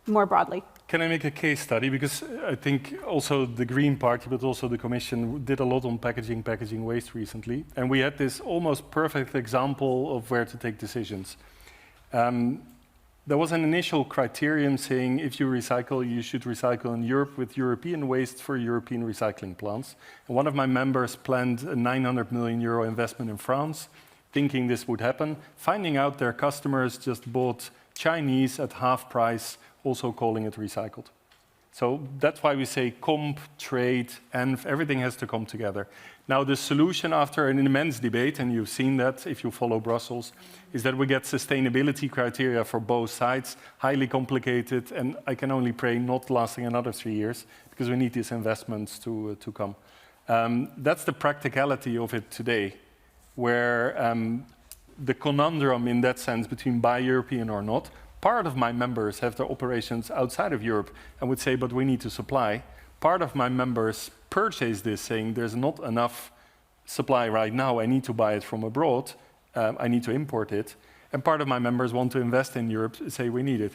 more broadly? Can I make a case study? Because I think also the Green Party, but also the Commission did a lot on packaging waste recently. And we had this almost perfect example of where to take decisions. There was an initial criterion saying if you recycle, you should recycle in Europe with European waste for European recycling plants. And one of my members planned a 900 million euro investment in France, thinking this would happen, finding out their customers just bought Chinese at half price, also calling it recycled. So that's why we say comp, trade, and everything has to come together. Now, the solution after an immense debate, and you've seen that if you follow Brussels, is that we get sustainability criteria for both sides, highly complicated, and I can only pray not lasting another 3 years, because we need these investments to come. That's the practicality of it today, where the conundrum in that sense between Buy European or not, part of my members have their operations outside of Europe and would say, but we need to supply. Part of my members purchase this saying there's not enough supply right now, I need to buy it from abroad, I need to import it. And part of my members want to invest in Europe, say we need it.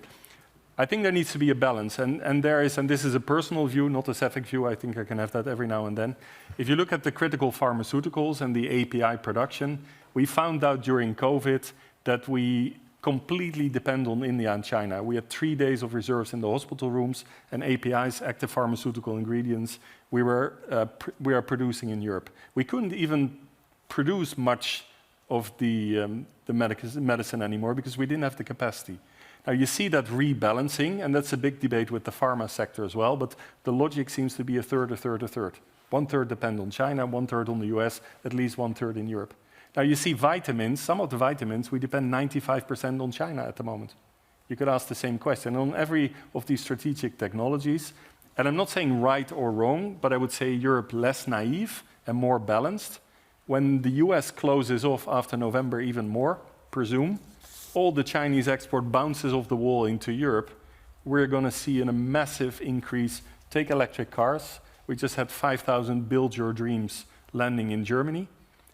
I think there needs to be a balance, and there is, and this is a personal view, not a CEFIC view, I think I can have that every now and then. If you look at the critical pharmaceuticals and the API production, we found out during COVID that we completely depend on India and China. We had 3 days of reserves in the hospital rooms, and APIs, active pharmaceutical ingredients, we are producing in Europe. We couldn't even produce much of the medicine anymore because we didn't have the capacity. Now you see that rebalancing, and that's a big debate with the pharma sector as well, but the logic seems to be a third, a third, a third. 1/3 depend on China, 1/3 on the US, at least 1/3 in Europe. Now you see vitamins, some of the vitamins, we depend 95% on China at the moment. You could ask the same question on every of these strategic technologies. And I'm not saying right or wrong, but I would say Europe less naive and more balanced. When the US closes off after November even more, presume, all the Chinese export bounces off the wall into Europe, we're going to see a massive increase. Take electric cars. We just had 5,000 Build Your Dreams landing in Germany.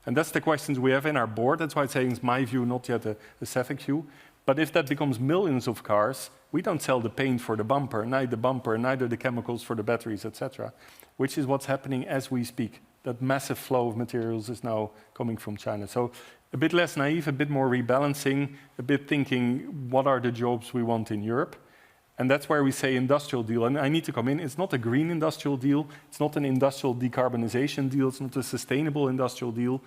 And that's the questions we have in our board. That's why I'm saying it's my view, not yet a CEFIC view. But if that becomes millions of cars, we don't sell the paint for the bumper, neither the chemicals for the batteries, etc., which is what's happening as we speak. That massive flow of materials is now coming from China. So a bit less naive, a bit more rebalancing, a bit thinking, what are the jobs we want in Europe? And that's where we say industrial deal. And I need to come in. It's not a green industrial deal. It's not an industrial decarbonization deal. It's not a sustainable industrial deal.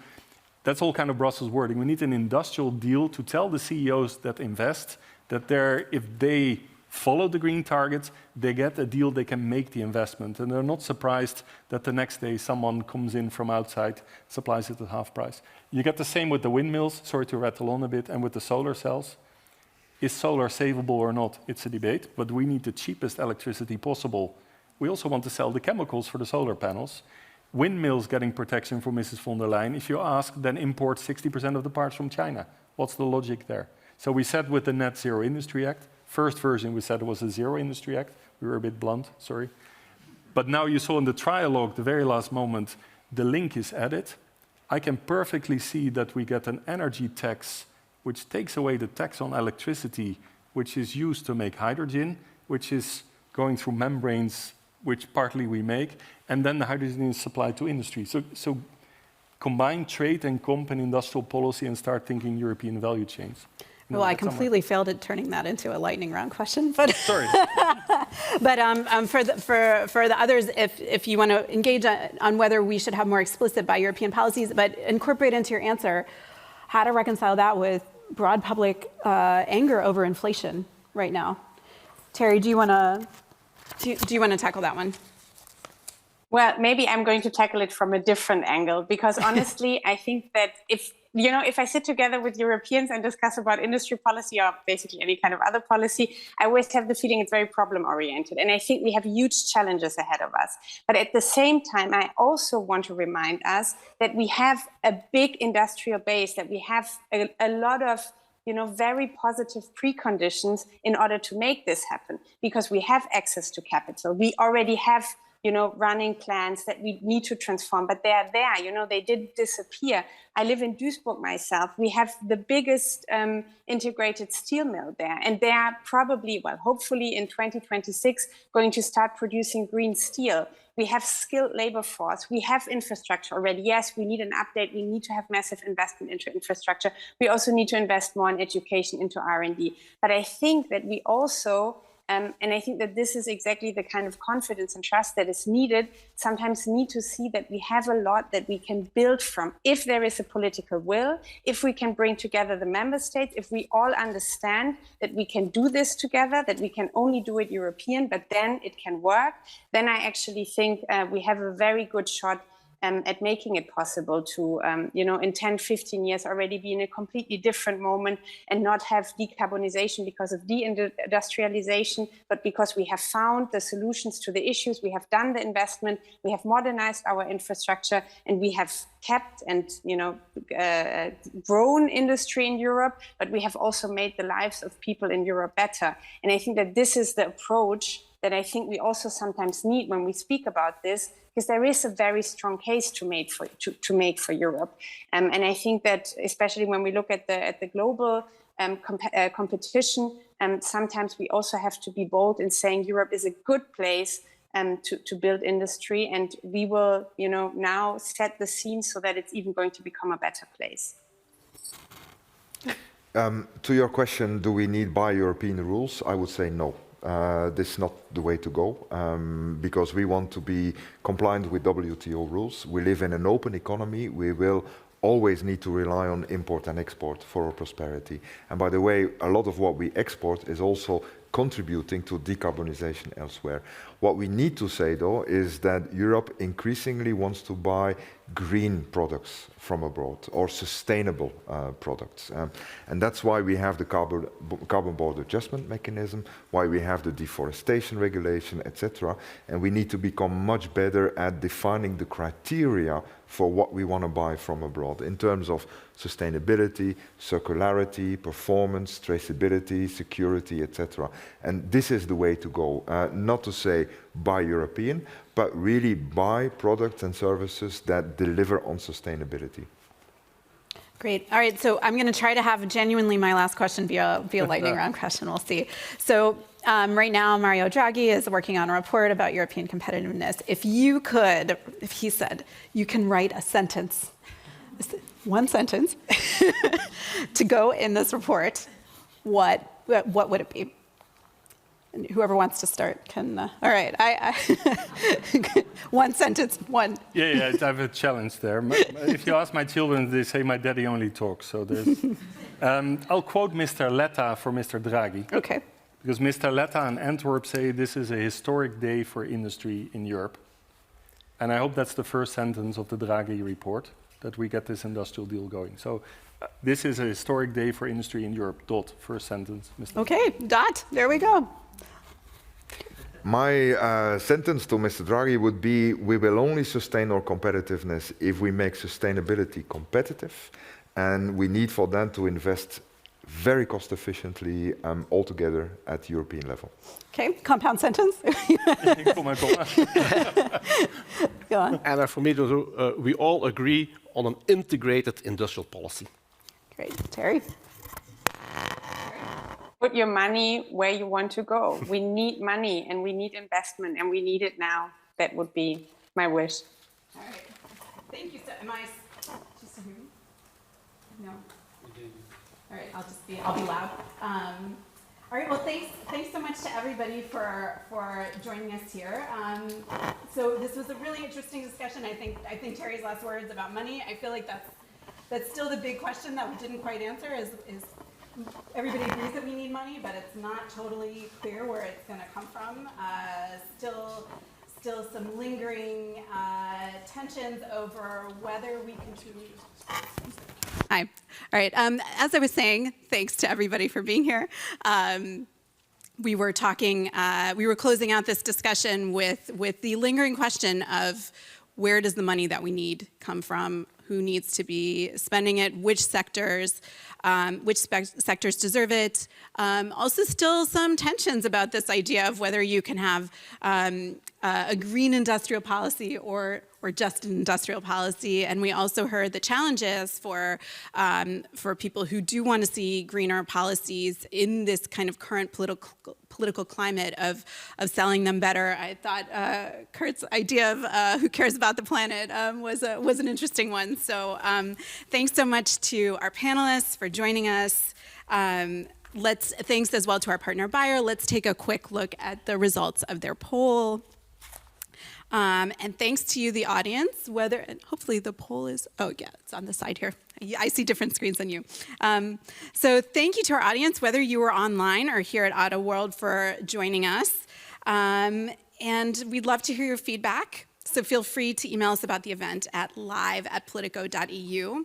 That's all kind of Brussels wording. We need an industrial deal to tell the CEOs that invest that if they follow the green targets, they get a deal, they can make the investment. And they're not surprised that the next day someone comes in from outside, supplies it at half price. You get the same with the windmills, sorry to rattle on a bit, and with the solar cells. Is solar savable or not? It's a debate, but we need the cheapest electricity possible. We also want to sell the chemicals for the solar panels. Windmills getting protection from Mrs. von der Leyen. If you ask, then import 60% of the parts from China. What's the logic there? So we said with the Net Zero Industry Act, first version we said it was a Zero Industry Act. We were a bit blunt, sorry. But now you saw in the trialogue, the very last moment, the link is added. I can perfectly see that we get an energy tax which takes away the tax on electricity, which is used to make hydrogen, which is going through membranes, which partly we make, and then the hydrogen is supplied to industry. So combine trade and comp and industrial policy and start thinking European value chains. Well, I completely failed at turning that into a lightning round question, but sorry. But for the others, if you want to engage on whether we should have more explicit buy European policies, but incorporate into your answer how to reconcile that with broad public anger over inflation right now. Terry, do you want to tackle that one? Well, maybe I'm going to tackle it from a different angle, because honestly, I think that if I sit together with Europeans and discuss about industry policy or basically any kind of other policy, I always have the feeling it's very problem-oriented. And I think we have huge challenges ahead of us. But at the same time, I also want to remind us that we have a big industrial base, that we have a lot of very positive preconditions in order to make this happen, because we have access to capital. We already have running plans that we need to transform, but they are there, they didn't disappear. I live in Duisburg myself. We have the biggest integrated steel mill there, and they are probably, hopefully in 2026, going to start producing green steel. We have skilled labor force. We have infrastructure already. Yes, we need an update. We need to have massive investment into infrastructure. We also need to invest more in education, into R&D. But I think that we also and I think that this is exactly the kind of confidence and trust that is needed. Sometimes need to see that we have a lot that we can build from. If there is a political will, if we can bring together the member states, if we all understand that we can do this together, that we can only do it European, but then it can work, then I actually think we have a very good shot at making it possible to, in 10, 15 years already be in a completely different moment and not have decarbonization because of deindustrialization, but because we have found the solutions to the issues, we have done the investment, we have modernized our infrastructure, and we have kept and, grown industry in Europe, but we have also made the lives of people in Europe better. And I think that this is the approach that I think we also sometimes need when we speak about this, because there is a very strong case to make for Europe. And I think that especially when we look at the global competition, sometimes we also have to be bold in saying Europe is a good place to build industry, and we will now set the scene so that it's even going to become a better place. To your question, do we need buy European rules? I would say no. This is not the way to go, because we want to be compliant with WTO rules. We live in an open economy. We will always need to rely on import and export for our prosperity. And by the way, a lot of what we export is also contributing to decarbonization elsewhere. What we need to say, though, is that Europe increasingly wants to buy green products from abroad, or sustainable products. And that's why we have the carbon border adjustment mechanism, why we have the deforestation regulation, etc. And we need to become much better at defining the criteria for what we want to buy from abroad in terms of sustainability, circularity, performance, traceability, security, etc. And this is the way to go. Not to say buy European, but really buy products and services that deliver on sustainability. Great. All right, so I'm going to try to have genuinely my last question be a lightning round question. We'll see. So right now, Mario Draghi is working on a report about European competitiveness. If he said, you can write a sentence, one sentence, to go in this report, what would it be? And whoever wants to start can. All right, one sentence, one. Yeah, I have a challenge there. If you ask my children, they say my daddy only talks. So there's. I'll quote Mr. Letta for Mr. Draghi. Okay. Because Mr. Letta in Antwerp say this is a historic day for industry in Europe, and I hope that's the first sentence of the Draghi report, that we get this industrial deal going. So. This is a historic day for industry in Europe. Dot. First sentence. Mr. Okay. Dot. There we go. My sentence to Mr. Draghi would be, we will only sustain our competitiveness if we make sustainability competitive, and we need for that to invest very cost efficiently altogether at European level. Okay, compound sentence. Go on. And for me, we all agree on an integrated industrial policy. Great. Terry? Put your money where you want to go. We need money and we need investment and we need it now. That would be my wish. All right. Thank you. Am I just hear me? No. All right. I'll be loud. All right. Well, thanks so much to everybody for joining us here. So this was a really interesting discussion. I think Terry's last words about money. I feel like that's still the big question that we didn't quite answer. Is everybody agrees that we need money, but it's not totally clear where it's going to come from. Still some lingering tensions over whether we can choose. Hi. All right. As I was saying, thanks to everybody for being here. We were closing out this discussion with the lingering question of where does the money that we need come from? Who needs to be spending it? Which sectors deserve it? Also, still some tensions about this idea of whether you can have a green industrial policy or just an industrial policy. And we also heard the challenges for people who do want to see greener policies in this kind of current political climate of selling them better. I thought Kurt's idea of who cares about the planet was an interesting one. So thanks so much to our panelists for joining us. Thanks as well to our partner Bayer. Let's take a quick look at the results of their poll. And thanks to you, the audience, and hopefully the poll is, it's on the side here. I see different screens than you. So thank you to our audience, whether you were online or here at Auto World, for joining us. And we'd love to hear your feedback. So feel free to email us about the event at live@politico.eu.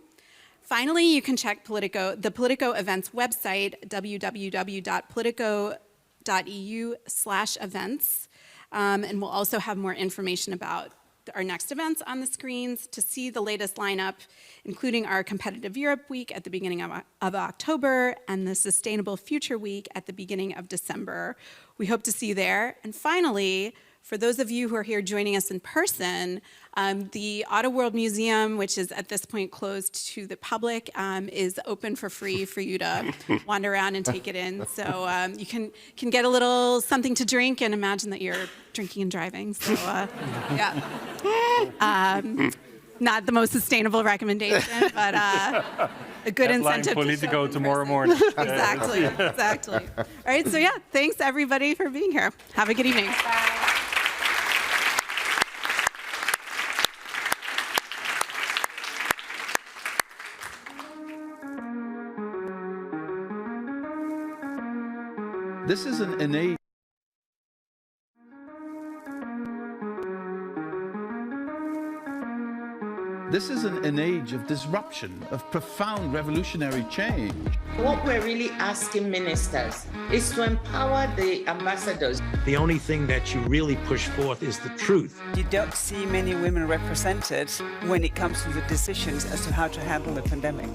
Finally, you can check the Politico events website, www.politico.eu/events. And we'll also have more information about our next events on the screens. To see the latest lineup, including our Competitive Europe Week at the beginning of October and the Sustainable Future Week at the beginning of December. We hope to see you there. And finally, for those of you who are here joining us in person, the Auto World Museum, which is at this point closed to the public, is open for free for you to wander around and take it in. So you can get a little something to drink and imagine that you're drinking and driving. So yeah, not the most sustainable recommendation, but a good incentive. Politico tomorrow morning. Exactly. All right. So yeah, thanks everybody for being here. Have a good evening. Bye. This is an innate This is an age of disruption, of profound revolutionary change. What we're really asking ministers is to empower the ambassadors. The only thing that you really push forth is the truth. You don't see many women represented when it comes to the decisions as to how to handle the pandemic.